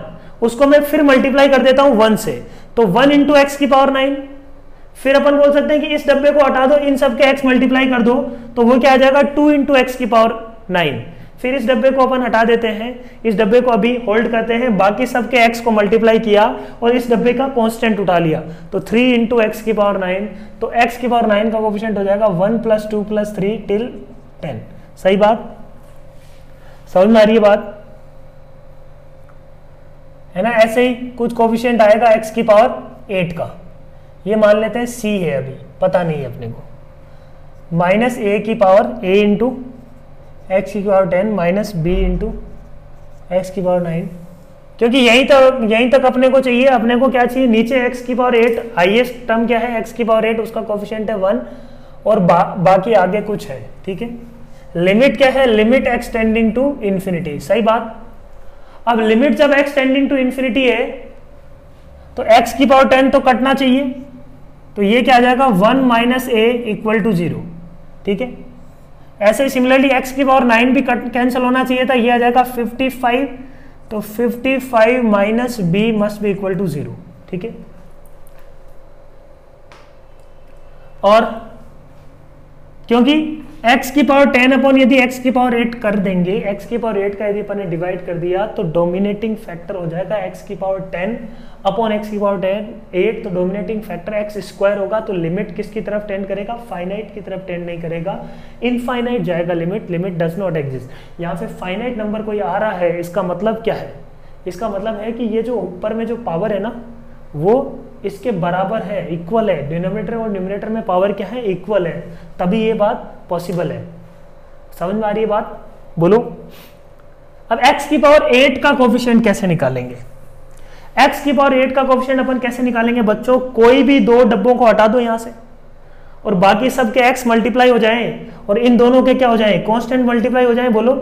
उसको मैं फिर मल्टीप्लाई कर देता हूं 1 से, तो 1 इंटू एक्स की पावर 9। फिर अपन बोल सकते हैं कि इस डब्बे को हटा दो, इन सब के x मल्टीप्लाई कर दो तो वो क्या आ जाएगा 2 इंटू एक्स की पावर 9। फिर इस डब्बे को अपन हटा देते हैं, इस डब्बे को अभी होल्ड करते हैं, बाकी सब के x को मल्टीप्लाई किया और इस डब्बे का कांस्टेंट उठा लिया तो 3 इंटू एक्स की पावर 9, तो x की पावर 9 का कोएफिशिएंट हो जाएगा 1 + 2 + 3 टिल 10। सही बात, समझ में आ रही है बात, है ना। ऐसे ही कुछ कोएफिशिएंट आएगा x की पावर 8 का, ये मान लेते हैं c है, अभी पता नहीं है अपने को, माइनस a की पावर a इंटू एक्स की power 10 minus b into x की पावर 9, क्योंकि यहीं तक अपने को चाहिए। अपने को क्या चाहिए, नीचे x की पावर 8, हाईएस्ट टर्म क्या है x की पावर 8, उसका कोएफिशिएंट है 1 और बाकी आगे कुछ है, ठीक है। लिमिट क्या है, limit x tending to infinity. सही बात। अब लिमिट जब x टेंडिंग टू इन्फिनिटी है तो x की पावर 10 तो कटना चाहिए, तो ये क्या आ जाएगा 1 माइनस a इक्वल टू 0, ठीक है। ऐसे ही सिमिलरली x की पावर 9 भी कैंसिल होना चाहिए था, ये आ जाएगा 55, तो 55 minus b must be equal to 0, ठीक है। और क्योंकि x की पावर 10 अपन यदि x की पावर 8 कर देंगे, x की पावर 8 का यदि अपन ने डिवाइड कर दिया तो डोमिनेटिंग फैक्टर हो जाएगा x की पावर 10 अपॉन x की पावर 8, तो डोमिनेटिंग फैक्टर x स्क्वायर होगा। तो लिमिट किसकी तरफ टेंड करेगा, फाइनाइट की तरफ टेंड नहीं करेगा, इनफाइनाइट जाएगा limit, limit does not exist. यहाँ पे फाइनाइट नंबर कोई आ रहा है, इसका मतलब क्या है, इसका मतलब है कि ये जो ऊपर में जो पावर है ना वो इसके बराबर है, इक्वल है, डिनोमिनेटर और न्यूमरेटर में पावर क्या है, इक्वल है, तभी ये बात पॉसिबल है। समझ में आ रही है बात, बोलो। अब x की पावर 8 का कोएफिशिएंट कैसे निकालेंगे, x की पावर 8 का कोएफिशिएंट अपन कैसे निकालेंगे बच्चों, कोई भी दो डब्बों को हटा दो यहां से और बाकी सब के x मल्टीप्लाई हो जाएं और इन दोनों के क्या हो जाएं, कांस्टेंट मल्टीप्लाई हो जाएं। बोलो,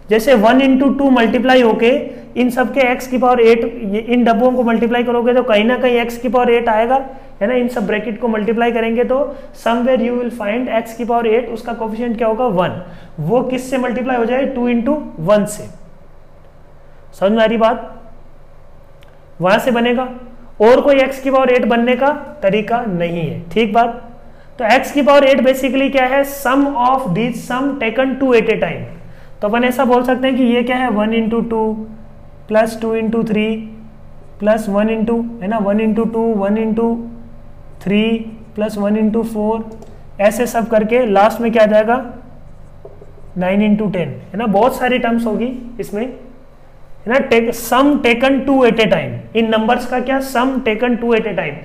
जैसे 1 इंटू 2 मल्टीप्लाई होके इन सब के x की पावर 8 इन डब्बों को मल्टीप्लाई करोगे तो कहीं ना कहीं x की पावर 8 आएगा, है ना। इन सब ब्रैकेट को मल्टीप्लाई करेंगे तो somewhere you will find x की पावर 8, उसका कोएफिशिएंट क्या होगा 1, वो किससे मल्टीप्लाई हो जाए 2 इंटू 1 से। समझ में आ रही बात, वहां से बनेगा। और कोई x की पावर 8 बनने का तरीका नहीं है। ठीक बात। तो x की पावर 8 बेसिकली क्या है, sum of this sum taken 2 at a time. तो अपन ऐसा बोल सकते हैं कि ये क्या है 1 into 2 plus 2 into 3 plus 1 into, है ना, 1 इंटू 2 1 इंटू 3 प्लस 1 इंटू 4, ऐसे सब करके लास्ट में क्या आ जाएगा 9 इंटू 10, है ना। बहुत सारी टर्म्स होगी इसमें, है ना। Sum taken 2 at a time, इन नंबर्स का क्या, sum taken 2 at a time.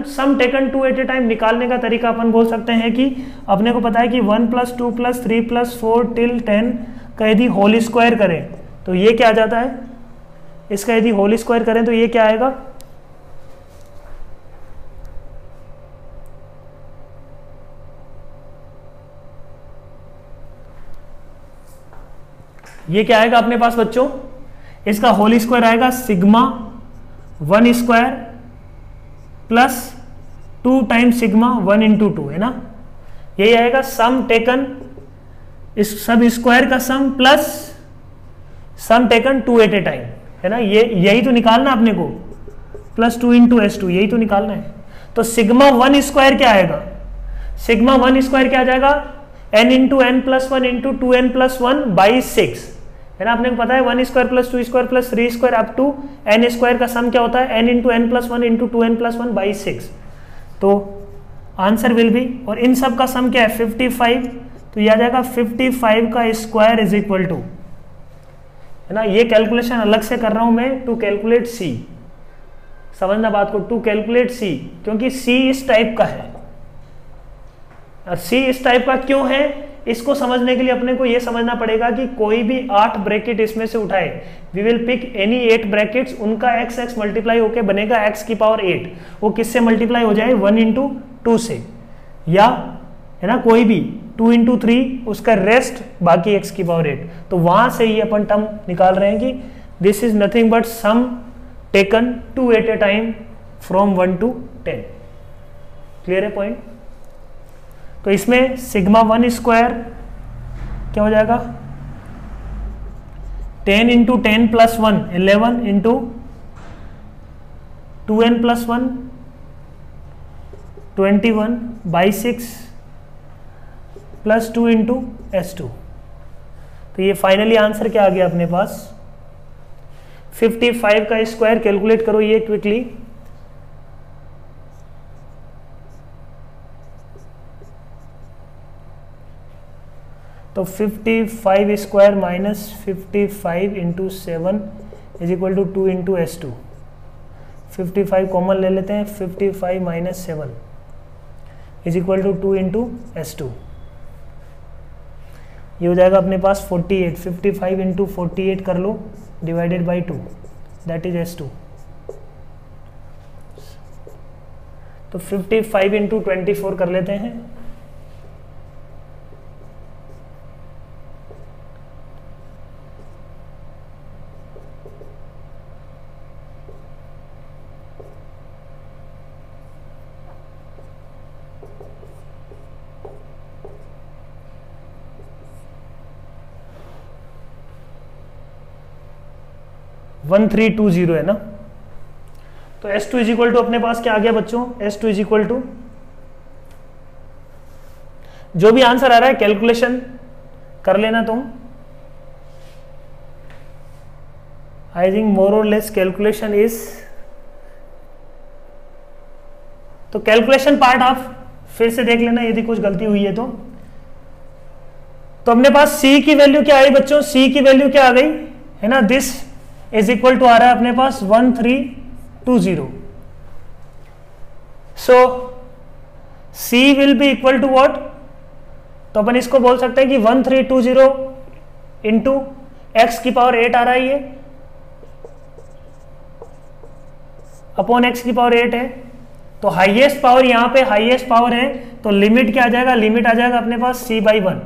Sum taken 2 at a time निकालने का तरीका अपन बोल सकते हैं कि अपने को पता है कि 1 प्लस 2 प्लस 3 प्लस 4 टिल 10 का यदि होल स्क्वायर करें तो ये क्या आ जाता है, इसका यदि होल स्क्वायर करें तो ये क्या आएगा, ये क्या आएगा अपने पास बच्चों, इसका होल स्क्वायर आएगा sigma 1 square plus 2 times sigma 1 into 2, है ना। यही आएगा सम टेकन, इस सब स्क्वायर का sum plus sum taken 2 at a time, है ना। ये यही तो निकालना अपने को, प्लस 2 इंटू S2, यही तो निकालना है। तो सिग्मा 1 स्क्वायर क्या आएगा, सिग्मा 1 स्क्वायर क्या आ जाएगा, n into n plus 1 into 2n plus 1 by 6, है ना। आपने को पता है 1 square plus 2 square plus 3 square up to n square का सम क्या होता है, n into n plus 1 into 2n plus 1 by 6। तो आंसर विल बी, और इन सब का सम क्या है 55, तो ये आ जाएगा 55 का स्क्वायर इज इक्वल टू, है ना। ये कैलकुलेशन अलग से कर रहा हूं मैं टू कैलकुलेट C, समझना बात को, टू कैलकुलेट C, क्योंकि C इस टाइप का है। और C इस टाइप का क्यों है, इसको समझने के लिए अपने को यह समझना पड़ेगा कि कोई भी 8 ब्रैकेट इसमें से उठाए, we will pick any 8 brackets, उनका x मल्टीप्लाई होके बनेगा x की पावर 8, वो किससे मल्टीप्लाई हो जाए 1 इंटू 2 से, या, है ना, कोई भी 2 इंटू 3 उसका रेस्ट बाकी x की पावर 8। तो वहां से ही अपन टर्म निकाल रहे हैं कि this is nothing but sum taken 2 at a time from 1 to 10। Clear है पॉइंट। तो इसमें सिग्मा 1 स्क्वायर क्या हो जाएगा 10 into 10 plus 1 11 into 2n plus 1 21 by 6 plus 2 into S2। तो ये फाइनली आंसर क्या आ गया अपने पास 55 का स्क्वायर। कैलकुलेट करो ये क्विकली, तो 55 square minus 55 into 7 is equal to 2 into S2। 55 common ले लेते हैं, 55 minus 7 is equal to 2 into S2। ये हो जाएगा अपने पास 48, 55 इंटू 48 कर लो divided by 2, that is S2। तो 55 इंटू 24 कर लेते हैं, वन 1320 है ना। तो S2 इज इक्वल टू अपने पास क्या आ गया बच्चों, S2 इज इक्वल टू, जो भी आंसर आ रहा है कैलकुलेशन कर लेना तुम, आई थिंक मोर और लेस कैलकुलेशन इज, तो कैलकुलेशन पार्ट आप फिर से देख लेना यदि कुछ गलती हुई है तो अपने पास C की वैल्यू क्या आई बच्चों, C की वैल्यू क्या आ गई, है ना, दिस इज इक्वल टू आ रहा है अपने पास 1320। So C will be equal to what, तो अपन इसको बोल सकते हैं कि 1320 इंटू एक्स की पावर 8 आ रहा है ये, अपॉन एक्स की पावर 8 है। तो हाईएस्ट पावर यहाँ पे हाईएस्ट पावर है, तो लिमिट क्या आ जाएगा, लिमिट आ जाएगा अपने पास C/1,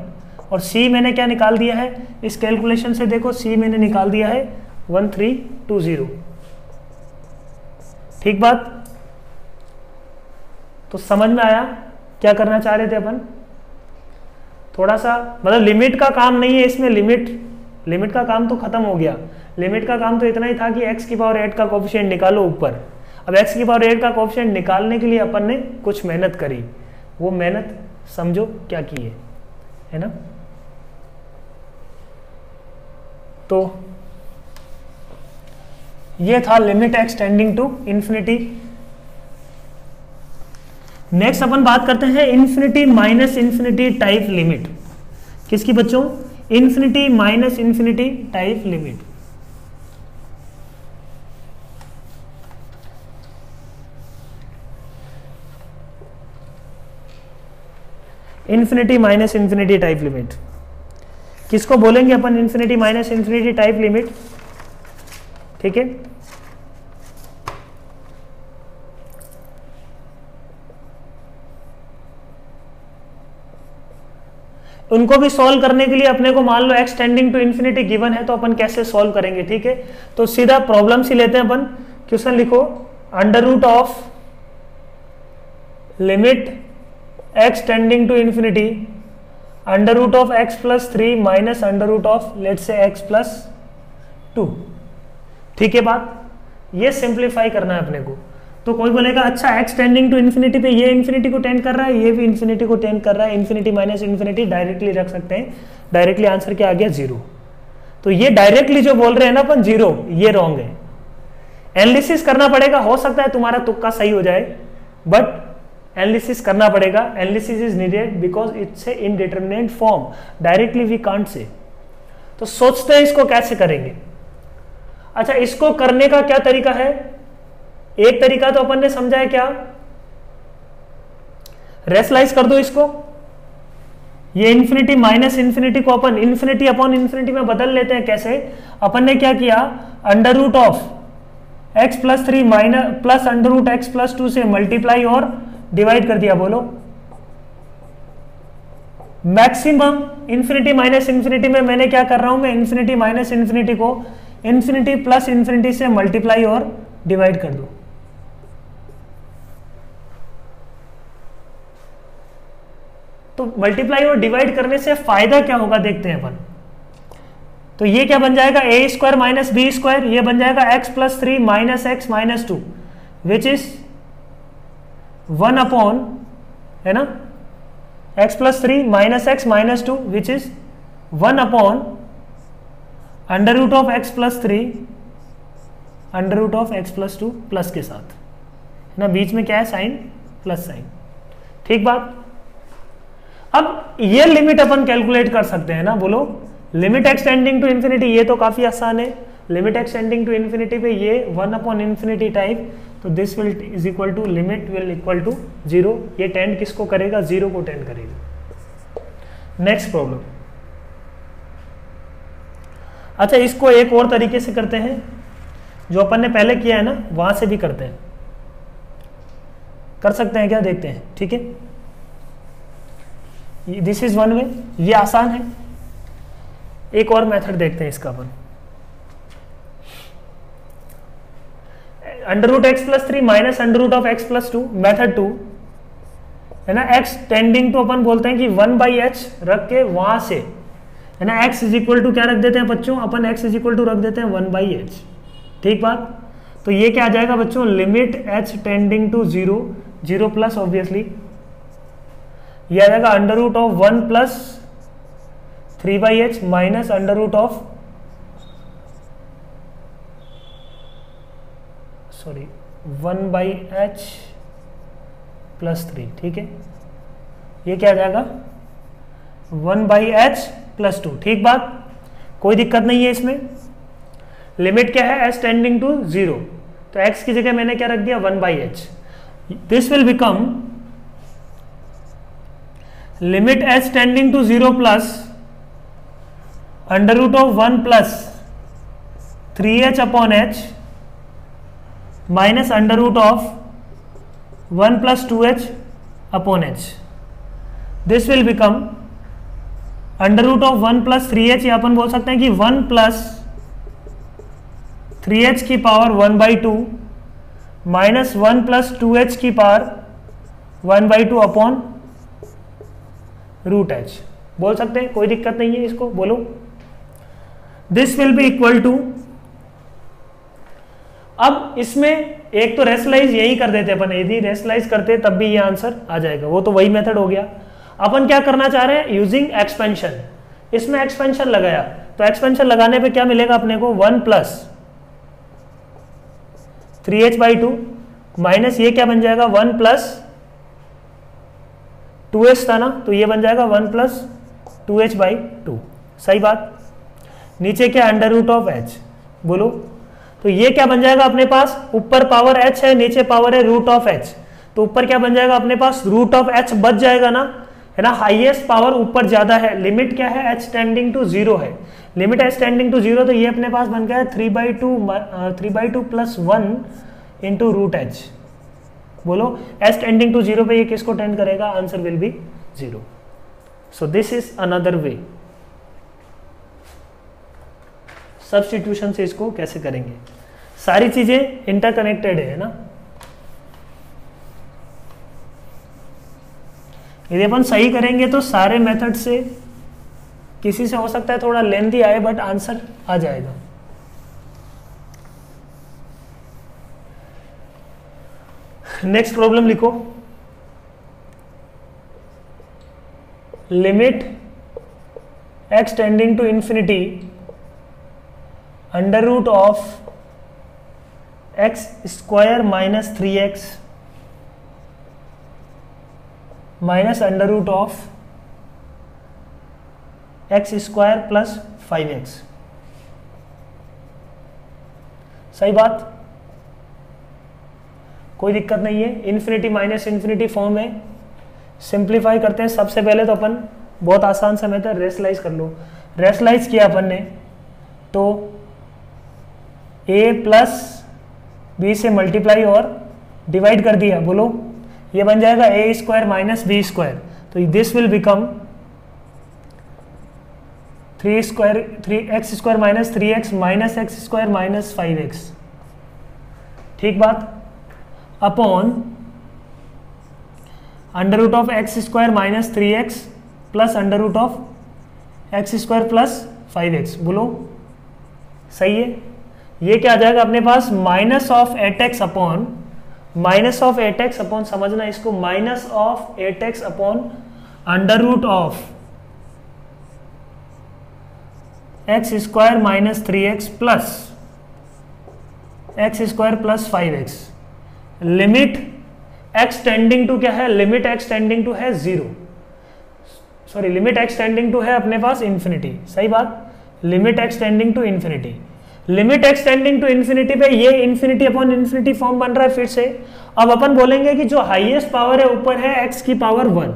और C मैंने क्या निकाल दिया है इस कैलकुलेशन से, देखो C मैंने निकाल दिया है 1320। ठीक बात, तो समझ में आया क्या करना चाह रहे थे अपन, थोड़ा सा मतलब लिमिट का काम नहीं है इसमें, लिमिट का काम तो खत्म हो गया। लिमिट का काम तो इतना ही था कि x की पावर 8 का कोफिशिएंट निकालो ऊपर। अब x की पावर 8 का कोएफिशिएंट निकालने के लिए अपन ने कुछ मेहनत करी, वो मेहनत समझो क्या की है ना। तो ये था limit x tending to infinity. Next अपन बात करते हैं infinity minus infinity type limit. किसकी बच्चों? Infinity minus infinity type limit. Infinity minus infinity type limit किसको बोलेंगे अपन? Infinity minus infinity type limit, ठीक है। उनको भी सॉल्व करने के लिए अपने को मान लो x tending to infinity given है, तो अपन कैसे सॉल्व करेंगे, ठीक है। तो सीधा प्रॉब्लम से लेते हैं अपन। क्वेश्चन लिखो, under root of limit x tending to infinity under root of x plus 3 minus under root of let's say x plus 2, ठीक है बात। ये सिंप्लीफाई करना है अपने को। तो कोई बोलेगा अच्छा x टेंडिंग टू इंफिनिटी पे ये इंफिनिटी को टेंड कर रहा है, ये भी इंफिनिटी को टेंड कर रहा है, इंफिनिटी माइनस इंफिनिटी डायरेक्टली रख सकते हैं। डायरेक्टली आंसर क्या आ गया? 0। तो ये डायरेक्टली जो बोल रहे हैं ना अपन 0, ये रॉन्ग है। एनालिसिस करना पड़ेगा, हो सकता है तुम्हारा तुक्का सही हो जाए, बट एनालिसिस करना पड़ेगा। Analysis is needed because it's a indeterminate form, directly we can't say. तो सोचते हैं इसको कैसे करेंगे। अच्छा, इसको करने का क्या तरीका है? एक तरीका तो अपन ने समझा है, क्या? रेशनलाइज कर दो इसको। ये इंफिनिटी माइनस इंफिनिटी को अपन इंफिनिटी अपॉन इंफिनिटी में बदल लेते हैं। कैसे? अपन ने क्या किया, under root of x plus 3 minus plus under root x plus 2 से मल्टीप्लाई और डिवाइड कर दिया। बोलो, मैक्सिमम इंफिनिटी माइनस इंफिनिटी में मैंने क्या कर रहा हूं, मैं इंफिनिटी माइनस इंफिनिटी को इंफिनिटी प्लस इंफिनिटी से मल्टीप्लाई और डिवाइड कर दो। तो मल्टीप्लाई और डिवाइड करने से फायदा क्या होगा देखते हैं अपन। तो ये क्या बन जाएगा, a square minus b square, ये बन जाएगा x plus 3 minus x minus 2 which is 1 upon, है ना, x plus 3 minus x minus 2 which is 1 upon under root of x plus 3 under root of x plus 2 plus के साथ, है ना, बीच में क्या है, साइन प्लस साइन, ठीक बात। अब ये लिमिट अपन कैलकुलेट कर सकते हैं ना। बोलो, limit x tending to infinity, ये तो काफी आसान है। Limit x tending to infinity पे ये 1 अपॉन इंफिनिटी टाइप, तो this will is equal to limit will equal to 0। ये टेंड किसको करेगा, 0 को टेंड करेगा। Next problem. अच्छा, इसको एक और तरीके से करते हैं, जो अपन ने पहले किया है ना, वहां से भी करते हैं, कर सकते हैं क्या, देखते हैं, ठीक है। दिस इज वन वे, ये आसान है। एक और मेथड देखते हैं इसका अपन। Under root x plus 3 minus under root of x plus 2, method 2, है ना। एक्स टेंडिंग टू अपन बोलते हैं कि 1/h रख के वहां से, है ना, x इज इक्वल टू क्या रख देते हैं बच्चों, अपन x इज इक्वल टू रख देते हैं 1/h, ठीक बात। तो ये क्या आ जाएगा बच्चों, limit h tending to 0, 0 plus obviously, ये आ जाएगा under root of 1 plus 3/h minus under root of, sorry, 1/h plus 3, ठीक है। ये क्या आ जाएगा, 1/h प्लस 2, ठीक बात, कोई दिक्कत नहीं है इसमें। लिमिट क्या है, h टेंडिंग टू 0, तो x की जगह मैंने क्या रख दिया, 1/h। This will become limit h tending to 0 plus under root of 1 plus 3h upon h minus under root of 1 plus 2h upon h। This will become under root of 1 plus 3h, या अपन बोल सकते हैं कि 1 plus 3h की power 1/2 minus 1 plus 2h की power 1/2 upon root h, बोल सकते हैं, कोई दिक्कत नहीं है इसको। बोलो, this will be equal to, अब इसमें एक तो रेशनलाइज यही कर देते अपन, यदि रेशनलाइज करते तब भी ये आंसर आ जाएगा, वो तो वही मेथड हो गया। अपन क्या करना चाह रहे हैं, यूजिंग एक्सपेंशन, इसमें एक्सपेंशन लगाया तो एक्सपेंशन लगाने पे क्या मिलेगा अपने को 1 प्लस 3h/2 माइनस ये क्या बन जाएगा 1 प्लस 2h था ना, तो ये बन जाएगा 1 प्लस 2h/2। सही बात। नीचे क्या अंडर रूट ऑफ h, बोलो, तो ये क्या बन जाएगा अपने पास, ऊपर पावर h है, नीचे पावर है रूट ऑफ h, तो ऊपर क्या बन जाएगा अपने पास रूट ऑफ h बच जाएगा ना, है ना। हाईएस्ट पावर ऊपर ज्यादा है, लिमिट क्या है h टेंडिंग टू 0 है, लिमिट h टेंडिंग टू 0, तो ये अपने पास बन गया 3/2 प्लस 1 इंटू रूट h। बोलो h टेंडिंग टू 0 पे ये किसको टेंड करेगा, answer will be 0। So this is another way, substitution से इसको कैसे करेंगे। सारी चीजें इंटरकनेक्टेड है ना। यदि अपन सही करेंगे तो सारे मेथड से, किसी से हो सकता है थोड़ा लेंथी आए बट आंसर आ जाएगा। नेक्स्ट प्रॉब्लम लिखो, limit x tending to infinity under root of x² minus 3x minus under root of x² plus 5x। सही बात, कोई दिक्कत नहीं है। इन्फिनिटी माइनस इन्फिनिटी फॉर्म में सिंप्लीफाई करते हैं। सबसे पहले तो अपन बहुत आसान सा मेथड रेशनलाइज कर लो। रेशनलाइज किया अपन ने तो a प्लस बी से मल्टीप्लाई और डिवाइड कर दिया, बोलो ये बन जाएगा a² माइनस b², तो this will become 3x² minus 3x minus x² minus 5x। ठीक बात, upon under root of x² minus 3x plus under root of x² plus 5x। बोलो सही है। ये क्या आ जाएगा अपने पास, minus of 8x upon minus of 8x upon, समझना इसको, minus of 8x upon under root of x² minus 3x plus x² plus 5x। Limit x tending to क्या है, लिमिट x टेंडिंग टू है 0, sorry limit x tending to है अपने पास infinity. सही बात, limit x tending to infinity, limit x tending to infinity पे ये इंफिनिटी अपॉन इंफिनिटी फॉर्म बन रहा है फिर से। अब अपन बोलेंगे कि जो हाईएस्ट पावर है ऊपर है x की पावर 1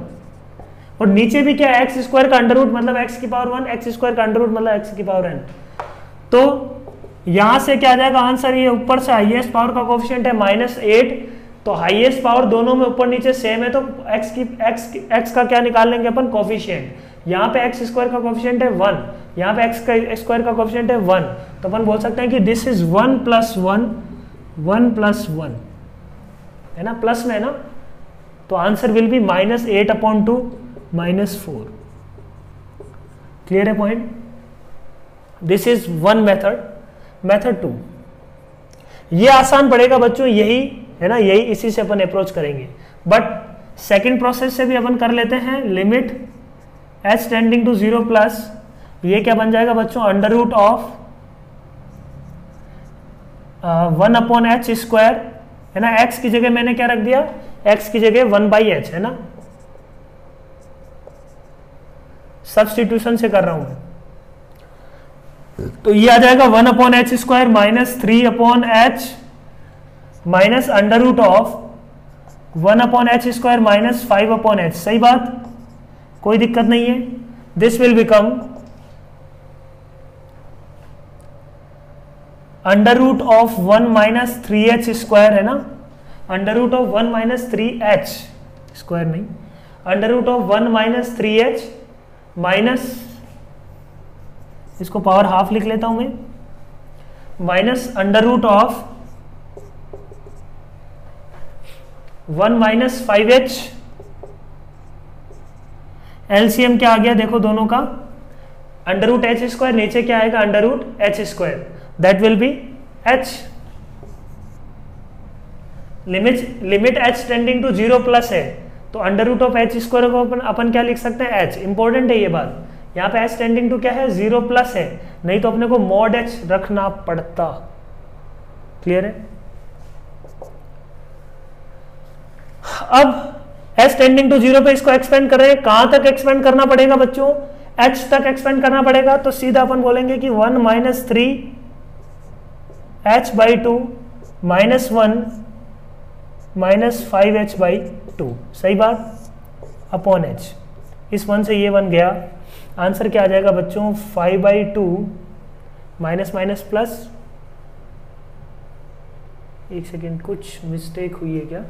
और नीचे भी क्या है x² का अंडर रूट मतलब x की पावर 1, x² का अंडर रूट मतलब x की पावर n। तो यहां से क्या आ जाएगा आंसर, ये ऊपर से हाईएस्ट पावर का कोफिशिएंट है -8, तो हाईएस्ट पावर दोनों में ऊपर नीचे सेम है, तो x का क्या निकाल लेंगे अपन, कोफिशिएंट। यहाँ पे x² का कोफिशिएंट है 1, यहाँ पे x² का कोफिशिएंट है 1, तो अपन बोल सकते हैं कि दिस इज 1 प्लस 1, 1 प्लस 1 है ना, प्लस में है ना, तो आंसर विल बी -8/2 -4। क्लियर है point. This is one method. Method 2 ये आसान पड़ेगा बच्चों, यही है ना, यही इसी से अपन अप्रोच करेंगे, बट सेकंड प्रोसेस से भी अपन कर लेते हैं। Limit h tending to 0 plus ये क्या बन जाएगा बच्चों, अंडर रूट ऑफ 1/h² है ना, x की जगह मैंने क्या रख दिया, x की जगह 1/h है ना, सब्स्टिट्यूशन से कर रहा हूं मैं, तो ये आ जाएगा 1/h² minus 3/h minus under root of 1/h² minus 5/h। सही बात, कोई दिक्कत नहीं है। This will become under root of 1 minus 3h² है ना, under root of 1 minus 3h² नहीं, under root of 1 minus 3h minus, इसको पावर हाफ लिख लेता हूं मैं, minus under root of 1 minus 5h। LCM क्या आ गया देखो दोनों का, अंडर रूट h², नीचे क्या आएगा under root h², that will be h। Limit h tending to 0 plus है, तो under root of h square को अपन क्या लिख सकते हैं, h। इंपॉर्टेंट है ये बात, यहाँ पे h टेंडिंग टू क्या है, 0 प्लस है, नहीं तो अपने को मॉड h रखना पड़ता। क्लियर है? अब h टेंडिंग टू 0 पे इसको एक्सपेंड कर रहे हैं, कहां तक एक्सपेंड करना पड़ेगा बच्चों, h तक एक्सपेंड करना पड़ेगा, तो सीधा अपन बोलेंगे कि 1 minus 3 h by 2 minus 1 minus 5h by 2, सही बात, अपॉन h। इस 1 से ये 1 गया, आंसर क्या आ जाएगा बच्चों, 5 बाई 2 माइनस माइनस प्लस, एक सेकेंड कुछ मिस्टेक हुई है क्या,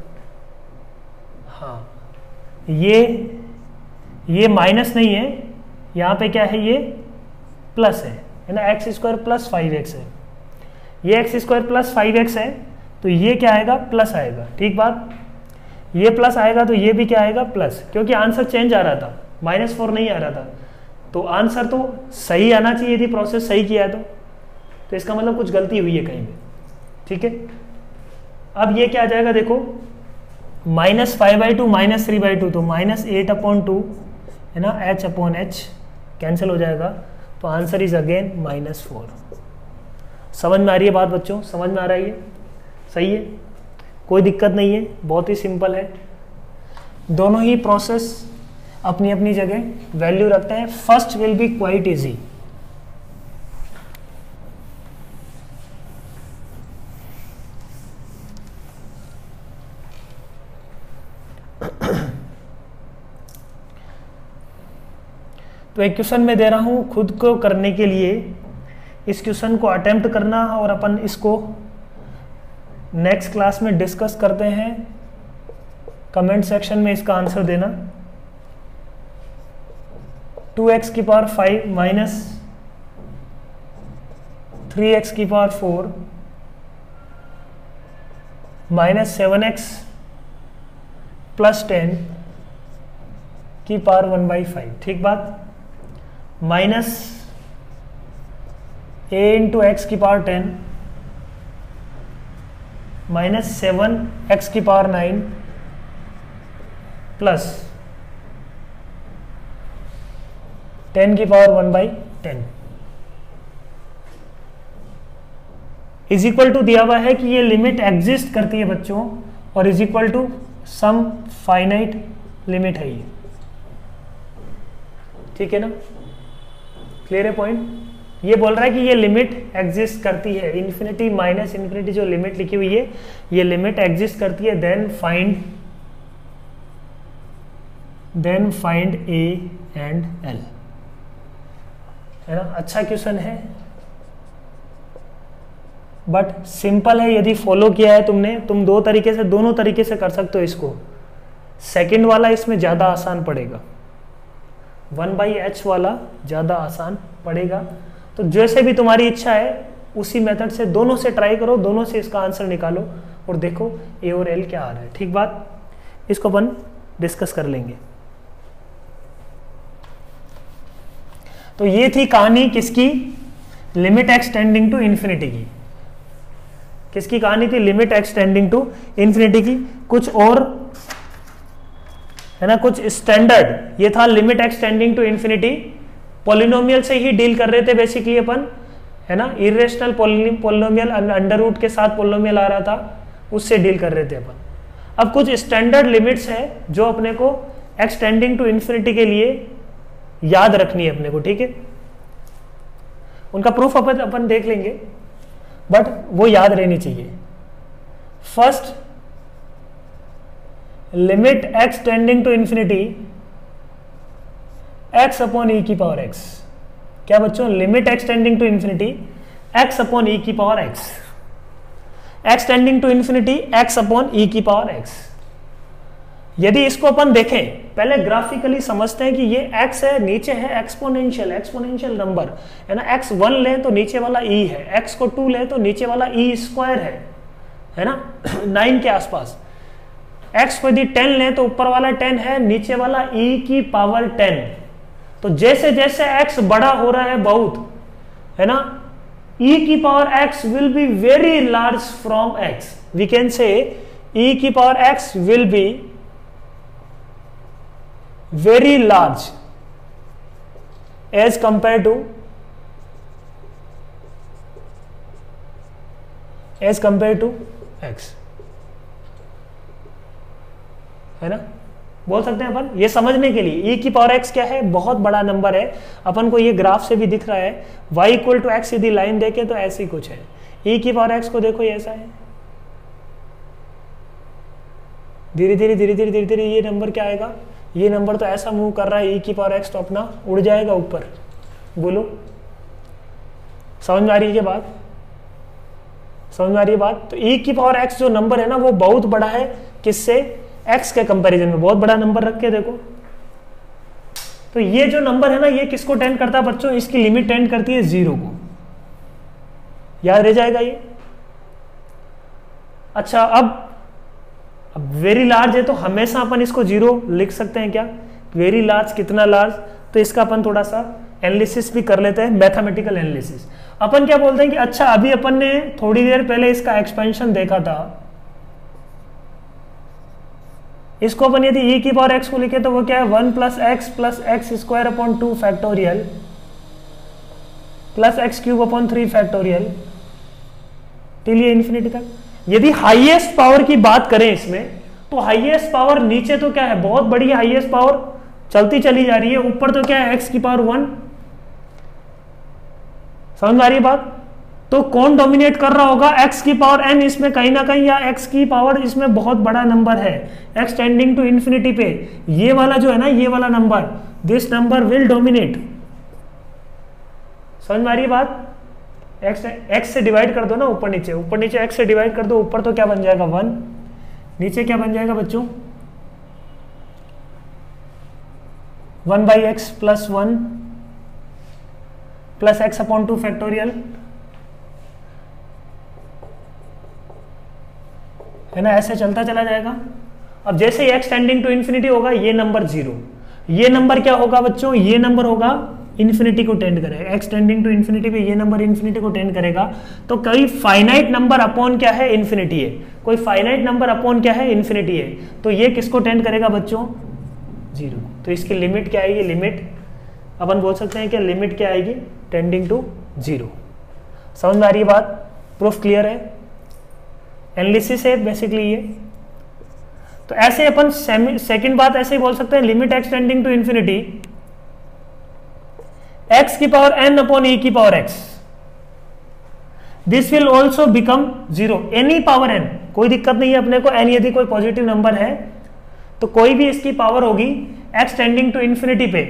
हाँ ये माइनस नहीं है, यहाँ पे क्या है, ये प्लस है ना, एक्स स्क्वायर प्लस 5x है, ये एक्स स्क्वायर प्लस 5x है, तो ये क्या आएगा, प्लस आएगा। ठीक बात, ये प्लस आएगा तो ये भी क्या आएगा, प्लस, क्योंकि आंसर चेंज आ रहा था, -4 नहीं आ रहा था, तो आंसर तो सही आना चाहिए थी, प्रोसेस सही किया तो इसका मतलब कुछ गलती हुई है कहीं पे। ठीक है, अब ये क्या आ जाएगा देखो, -5/2 -3/2, तो -8/2 है ना, h/h कैंसिल हो जाएगा, तो आंसर इज अगेन -4। समझ में आ रही है बात बच्चों, समझ में आ रही है, सही है, कोई दिक्कत नहीं है, बहुत ही सिंपल है, दोनों ही प्रोसेस अपनी अपनी जगह वैल्यू रखते हैं। First will be quite easy, तो एक क्वेश्चन मैं दे रहा हूं खुद को करने के लिए, इस क्वेश्चन को अटेम्प्ट करना और अपन इसको नेक्स्ट क्लास में डिस्कस करते हैं, कमेंट सेक्शन में इसका आंसर देना। 2x की पावर 5 माइनस 3x की पावर 4 माइनस 7x प्लस 10 की पावर 1/5। ठीक बात, माइनस a इंटू एक्स की पावर 10 माइनस 7x की पावर 9 प्लस 10 की पावर 1/10 इज इक्वल टू दिया हुआ है कि ये लिमिट एग्जिस्ट करती है बच्चों, और is equal to some finite limit है ये। ठीक है ना, क्लियर है पॉइंट, ये बोल रहा है कि ये लिमिट एग्जिस्ट करती है, इन्फिनिटी माइनस इन्फिनिटी जो लिमिट लिखी हुई है ये लिमिट एग्जिस्ट करती है, then find a and L, है ना। अच्छा क्वेश्चन है बट सिंपल है, यदि फॉलो किया है तुमने, तुम दोनों तरीके से कर सकते हो इसको। सेकंड वाला इसमें ज्यादा आसान पड़ेगा, 1/h वाला ज्यादा आसान पड़ेगा, तो जैसे भी तुम्हारी इच्छा है उसी मेथड से दोनों से ट्राई करो, दोनों से इसका आंसर निकालो और देखो ए और एल क्या आ रहा है। ठीक बात, इसको अपन डिस्कस कर लेंगे। तो ये थी कहानी किसकी, limit x tending to infinity की। किसकी कहानी थी, limit x tending to infinity की। कुछ और है ना, कुछ स्टैंडर्ड, ये था limit x tending to infinity, polynomial से ही डील कर रहे थे बेसिकली अपन, है ना। इरेशनल पॉलिनोमियल अंडर रूट के साथ पॉलिनोमियल आ रहा था, उससे डील कर रहे थे अपन। अब कुछ स्टैंडर्ड लिमिट्स है जो अपने को एक्स टेंडिंग टू इन्फिनिटी के लिए याद रखनी है अपने को। ठीक है, उनका प्रूफ अपन देख लेंगे, बट वो याद रहनी चाहिए। First, limit x tending to infinity x upon e की पावर x। क्या बच्चों, limit x tending to infinity x upon e की power x, x tending to infinity x upon e की पावर x। यदि इसको अपन देखें, पहले ग्राफिकली समझते हैं कि ये x है, नीचे है एक्सपोनेंशियल नंबर, है ना। x 1 ले तो नीचे वाला e है, x को 2 ले तो नीचे वाला e स्क्वायर है ना 9 के आसपास। x को यदि 10 ले तो ऊपर वाला 10 है, नीचे वाला e की पावर 10। तो जैसे जैसे x बड़ा हो रहा है बहुत, है ना, e की power x will be very large from x। We can say e की power x will be very large as compared to x, है ना। बोल सकते हैं अपन ये समझने के लिए e की पावर x क्या है, बहुत बड़ा नंबर है, अपन को ये ग्राफ से भी दिख रहा है। y इक्वल टू एक्स यदि लाइन देखे तो ऐसी कुछ है, e की पावर x को देखो ये ऐसा है, धीरे धीरे धीरे धीरे धीरे धीरे ये नंबर क्या आएगा, ये नंबर तो ऐसा मूव कर रहा है e की पावर x तो अपना उड़ जाएगा ऊपर। बोलो समझ में आ रही है बात, समझ में आ रही है बात। तो e की पावर x जो नंबर है ना वो बहुत बड़ा है, किससे, x के कंपैरिजन में बहुत बड़ा नंबर रख के देखो। तो ये जो नंबर है ना ये किसको टेंड करता है बच्चों, इसकी लिमिट टेंड करती है 0 को, याद रह जाएगा ये। अच्छा अब वेरी लार्ज है तो हमेशा अपन इसको 0 लिख सकते हैं क्या, वेरी लार्ज कितना लार्ज, तो इसका अपन थोड़ा सा एनालिसिस भी कर लेते हैं, मैथमेटिकल एनालिसिस। अपन क्या बोलते हैं कि अच्छा अभी अपन ने थोड़ी देर पहले इसका एक्सपेंशन देखा था, इसको अपन यदि e की पावर x को लिखे तो वो क्या है 1 plus x square upon 2 factorial plus x cube upon 3 factorial till ये इन्फिनिटी तक। यदि हाईएस्ट पावर की बात करें इसमें तो हाईएस्ट पावर नीचे तो क्या है, बहुत बड़ी हाईएस्ट पावर चलती चली जा रही है, ऊपर तो क्या है x की पावर 1। समझ आ रही है बात। तो कौन डोमिनेट कर रहा होगा, x की पावर n इसमें कहीं ना कहीं, या x की पावर इसमें बहुत बड़ा नंबर है x टेंडिंग टू इंफिनिटी पे, ये वाला जो है ना ये वाला number, this number will dominate. समझ में आ रही है बात। x से डिवाइड कर दो ना, ऊपर नीचे x से डिवाइड कर दो, ऊपर तो क्या बन जाएगा 1, नीचे क्या बन जाएगा बच्चों 1/x plus 1 plus x upon 2 factorial, है ना, ऐसे चलता चला जाएगा। अब जैसे ही x टेंडिंग टू इंफिनिटी होगा ये नंबर 0, ये नंबर क्या होगा बच्चों, ये नंबर होगा इन्फिनिटी को टेंड करेगा, x टेंडिंग टू इंफिनिटी पे ये नंबर इन्फिनिटी को टेंड करेगा। तो कोई फाइनाइट नंबर अपॉन क्या है, इन्फिनिटी है, कोई फाइनाइट नंबर अपॉन क्या है, इन्फिनिटी है, तो ये किसको टेंड करेगा बच्चों 0। तो इसकी लिमिट क्या आएगी, लिमिट अपन बोल सकते हैं कि लिमिट क्या आएगी, टेंडिंग टू 0। समझ में आ रही है बात, प्रूफ क्लियर है, एनालिसिस है बेसिकली ये। तो ऐसे अपन सेकंड बात ऐसे ही बोल सकते हैं, limit x tending to infinity x की पावर n अपॉन e की power x, this will also become 0 any power n, कोई दिक्कत नहीं है अपने को, n यदि कोई पॉजिटिव नंबर है तो कोई भी इसकी पावर होगी x टेंडिंग टू इंफिनिटी पे,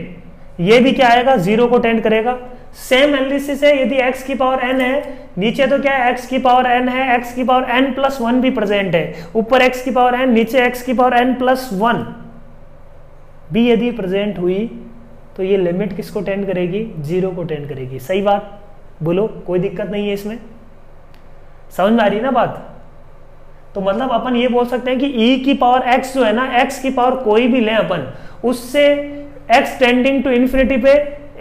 ये भी क्या आएगा 0 को टेंड करेगा। सेम एनालिसिस है, यदि x की पावर n है, नीचे तो क्या है x की पावर n है, x की पावर n प्लस 1 भी प्रेजेंट है, ऊपर x की पावर n, नीचे x की पावर n प्लस 1 भी यदि प्रेजेंट हुई तो ये लिमिट किसको टेंड करेगी, 0 को टेंड करेगी। सही बात बोलो, कोई दिक्कत नहीं है इसमें, समझ में आ रही है ना बात। तो मतलब अपन ये बोल सकते हैं कि e की पावर x जो है ना, x की पावर कोई भी लें अपन, उससे x टेंडिंग टू इंफिनिटी पे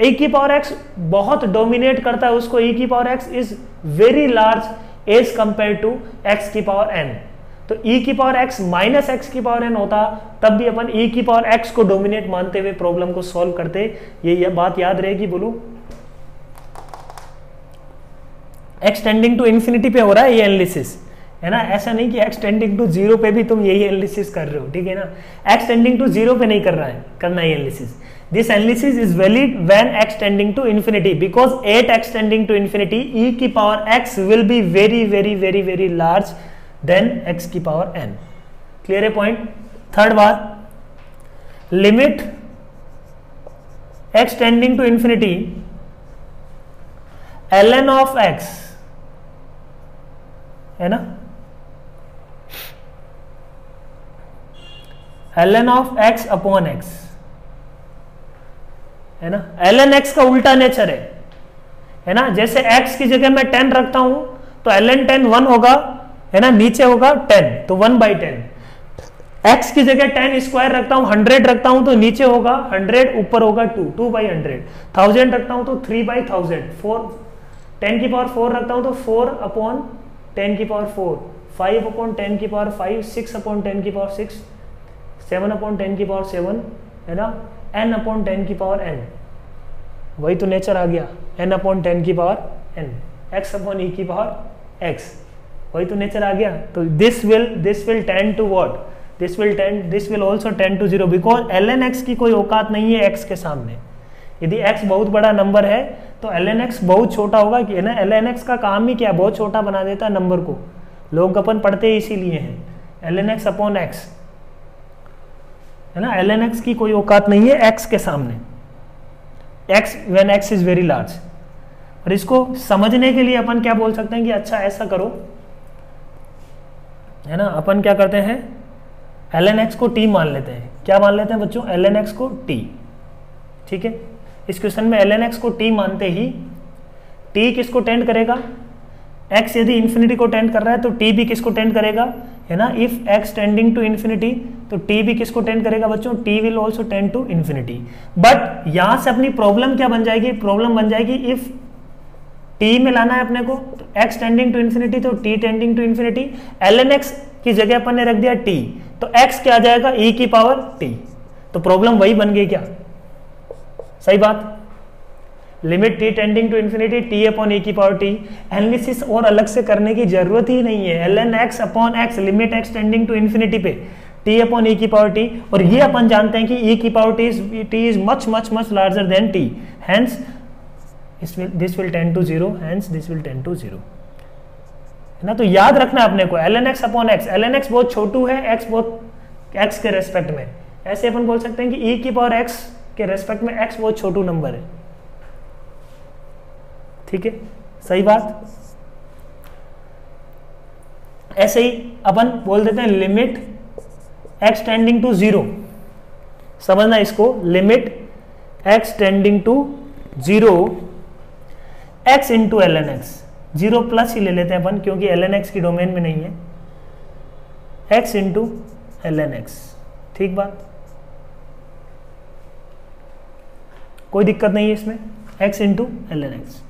e की पावर x बहुत डोमिनेट करता है, उसको e की power x is very large as compare to x की पावर n। तो e की पावर x माइनस एक्स की पावर n होता, तब भी अपन e की पावर x को डोमिनेट मानते हुए प्रॉब्लम को सॉल्व करते। ये बात याद रहेगी, बोलो x टेंडिंग टू इंफिनिटी पे हो रहा है ये एनालिसिस, है ना, ऐसा नहीं कि x टेंडिंग टू 0 पे भी तुम यही एनालिसिस कर रहे हो, ठीक है ना, x टेंडिंग टू 0 पे नहीं करना है analysis. This analysis is valid when x tending to infinity, because at x tending to infinity e की power x will be very very very very large than x की power n। Clear है point। Third बात, limit x tending to infinity ln of x, है ना, ln of x upon x, है ना, ln x का उल्टा nature है ना, जैसे x की जगह मैं 10 रखता हूं तो ln 10 1 होगा, है ना, नीचे होगा 10 तो 1/10, x की जगह 10 स्क्वायर रखता हूं, 100 रखता हूं तो नीचे होगा 100, ऊपर होगा 2/100, 1000 रखता हूं तो 3/1000, 10 की पावर 4 रखता हूं तो 4/10 की पावर 4, 5/10 की पावर 5, 6/10 की पावर 6, 7/10 की पावर 7, है ना, n/10 की पावर n, वही तो नेचर आ गया, n/10 की पावर n, x/e की पावर x, वही तो नेचर आ गया। तो this will tend to what, this will also tend to 0 because ln x की कोई औकात नहीं है x के सामने। यदि x बहुत बड़ा नंबर है तो ln x बहुत छोटा होगा कि ना, ln x का काम ही क्या, बहुत छोटा बना देता है नंबर को, लोग अपन पढ़ते ही इसीलिए हैं, ln x अपॉन x, है ना, ln x की कोई औकात नहीं है x के सामने, x when x is very large. और इसको समझने के लिए अपन क्या बोल सकते हैं कि अच्छा ऐसा करो, है ना, अपन क्या करते हैं, ln x को t मान लेते हैं, क्या मान लेते हैं बच्चों, ln x को t, ठीक है। इस क्वेश्चन में ln x को t मानते ही t किसको टेंड करेगा, x यदि इंफिनिटी को टेंड कर रहा है तो t भी किसको टेंड करेगा, है ना, if x tending to infinity तो t भी किसको टेंड करेगा बच्चों, t will also tend to infinity. But यहां से अपनी प्रॉब्लम क्या बन जाएगी, प्रॉब्लम बन जाएगी इफ t में लाना है अपने को तो x टेंडिंग टू इंफिनिटी तो t tending to infinity, ln x की जगह अपन ने रख दिया t, तो x क्या आ जाएगा e की पावर t, तो प्रॉब्लम वही बन गई क्या, सही बात। Limit t tending to infinity t upon e की पावर t, एनालिसिस और अलग से करने की जरूरत ही नहीं है, ln x upon x, limit x tending to infinity पे t अपॉन e की पावर t, और ये अपन जानते हैं कि e की power t is much much much larger than t, hence this will tend to 0, hence this will tend to 0, है ना। तो याद रखना अपने को ln x upon x, ln x बहुत छोटू है, x बहुत x के रेस्पेक्ट में, ऐसे अपन बोल सकते हैं कि e की पावर x के रेस्पेक्ट में x बहुत छोटू नंबर है, ठीक है, सही बात। ऐसे ही अपन बोल देते हैं लिमिट x टेंडिंग टू 0, समझना इसको, limit x tending to 0 x into ln x, 0 plus ही ले लेते हैं अपन क्योंकि ln x की डोमेन में नहीं है, x इंटू ln x, ठीक बात, कोई दिक्कत नहीं है इसमें, x इंटू ln x।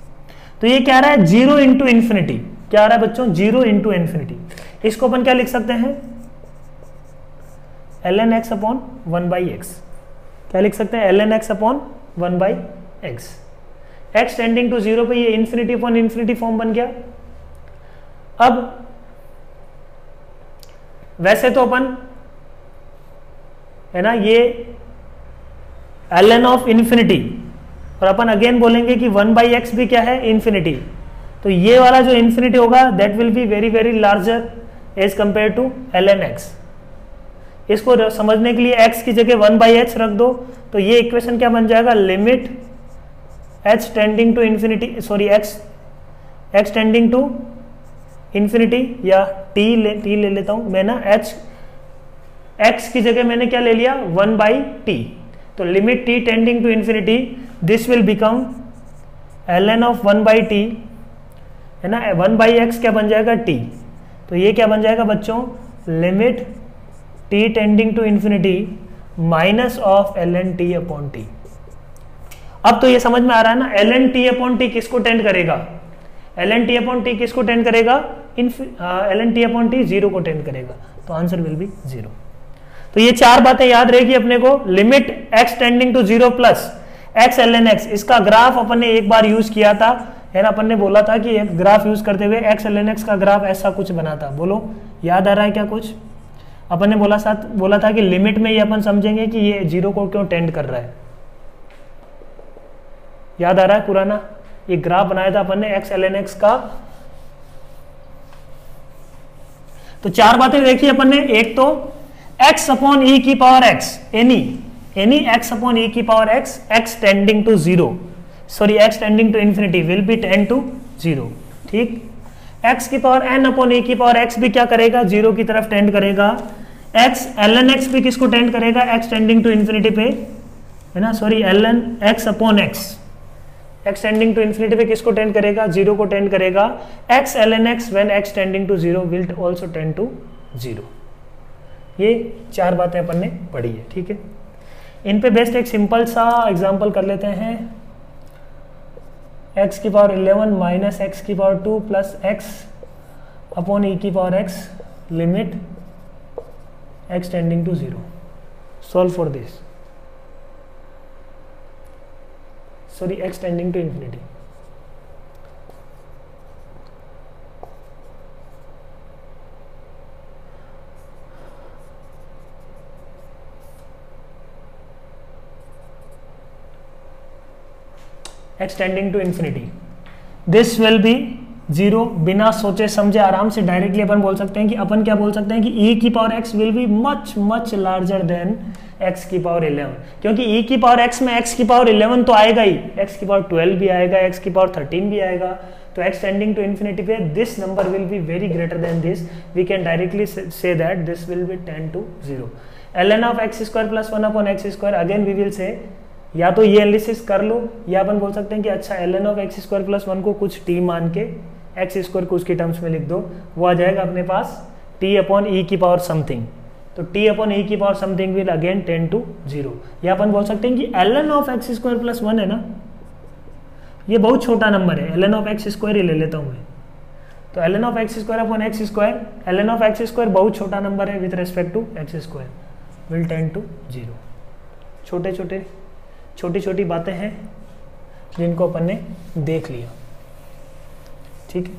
तो ये क्या आ रहा है, 0 इंटू इंफिनिटी, क्या आ रहा है बच्चों, 0 इंटू इंफिनिटी, इसको अपन क्या लिख सकते हैं, ln x अपॉन 1/x, क्या लिख सकते हैं, ln x upon 1/x, x tending to 0 पे ये इंफिनिटी अपॉन इंफिनिटी फॉर्म बन गया। अब वैसे तो अपन, है ना, ये ln ऑफ इंफिनिटी, और अपन अगेन बोलेंगे कि 1/x भी क्या है, इंफिनिटी, तो ये वाला जो इंफिनिटी होगा that will be very very larger as compare to ln x। इसको समझने के लिए x की जगह 1/h रख दो, तो ये इक्वेशन क्या बन जाएगा, limit h tending to infinity, sorry x tending to infinity, या t ले लेता हूं मैं ना, x की जगह मैंने क्या ले लिया, 1/t, तो limit t tending to infinity, this will become ln of 1/t, है ना, 1/x क्या बन जाएगा, t, तो ये क्या बन जाएगा बच्चों, limit t tending to infinity minus of ln t upon t। अब तो ये समझ में आ रहा है ना, ln t अपॉन t किसको टेंड करेगा, ln t अपॉन t किसको टेंड करेगा, ln t अपॉन t 0 को टेंड करेगा, तो आंसर विल बी 0। तो ये चार बातें याद रहेगी अपने को, limit x tending to 0 plus x ln x, इसका ग्राफ अपन ने एक बार यूज किया था, है ना, अपन ने बोला था कि एक ग्राफ यूज करते हुए x ln x का ग्राफ ऐसा कुछ बना था, बोलो याद आ रहा है क्या कुछ, अपन ने बोला था कि लिमिट में ये अपन समझेंगे कि ये 0 को क्यों टेंड कर रहा है, याद आ रहा है पुराना, ये ग्राफ बनाया था अपन ने x ln x का। तो चार बातें देखी अपन ने, एक तो x अपॉन e की power x, any x upon e की power x, x tending to 0, sorry x tending to infinity will be tend to 0, ठीक। x की पावर n अपॉन e की पावर x भी क्या करेगा, 0 की तरफ टेंड करेगा, x ln x भी किसको टेंड करेगा, x टेंडिंग टू इंफिनिटी पे, है ना, sorry ln x upon x tending to infinity पे किसको टेंड करेगा, 0 को टेंड करेगा, x ln x when x tending to 0 will also tend to 0। ये चार बातें अपन ने पढ़ी है, ठीक है। इन पे बेस्ट एक सिंपल सा एग्जांपल कर लेते हैं, x की पावर 11 माइनस x की power 2 plus x upon e की power x limit x tending to 0. Solve for this, sorry x tending to infinity. x tending to infinity, this will be 0. बिना सोचे समझे आराम से डायरेक्टली अपन बोल सकते हैं कि अपन क्या बोल सकते हैं कि e की power x will be much much larger then x की पावर 11, क्योंकि e की पावर x में x की पावर 11 तो आएगा ही, x की पावर 12 भी आएगा, x की पावर 13 भी आएगा. तो x टेंडिंग टू इन्फिनिटी पे this number will be very greater than this. We can directly say that this will be 10 to 0. ln of x square plus 1 upon x square, again we will say, या तो ये analysis कर लो या अपन बोल सकते हैं कि अच्छा ln of x square plus 1 को कुछ t मान के एक्स स्क्वायर को उसकी टर्म्स में लिख दो, वो आ जाएगा अपने पास t अपॉन ई की पावर समथिंग. तो t अपॉन ई की power something will again 10 to 0. या अपन बोल सकते हैं कि ln of x square plus 1 है ना, ये बहुत छोटा नंबर है, ln ऑफ एक्स स्क्वायर ही ले लेता हूँ मैं. तो ln of x square upon x square, ln of x square बहुत छोटा नंबर है with respect to x square, will 10 to 0. छोटी छोटी बातें हैं जिनको अपन ने देख लिया. ठीक है.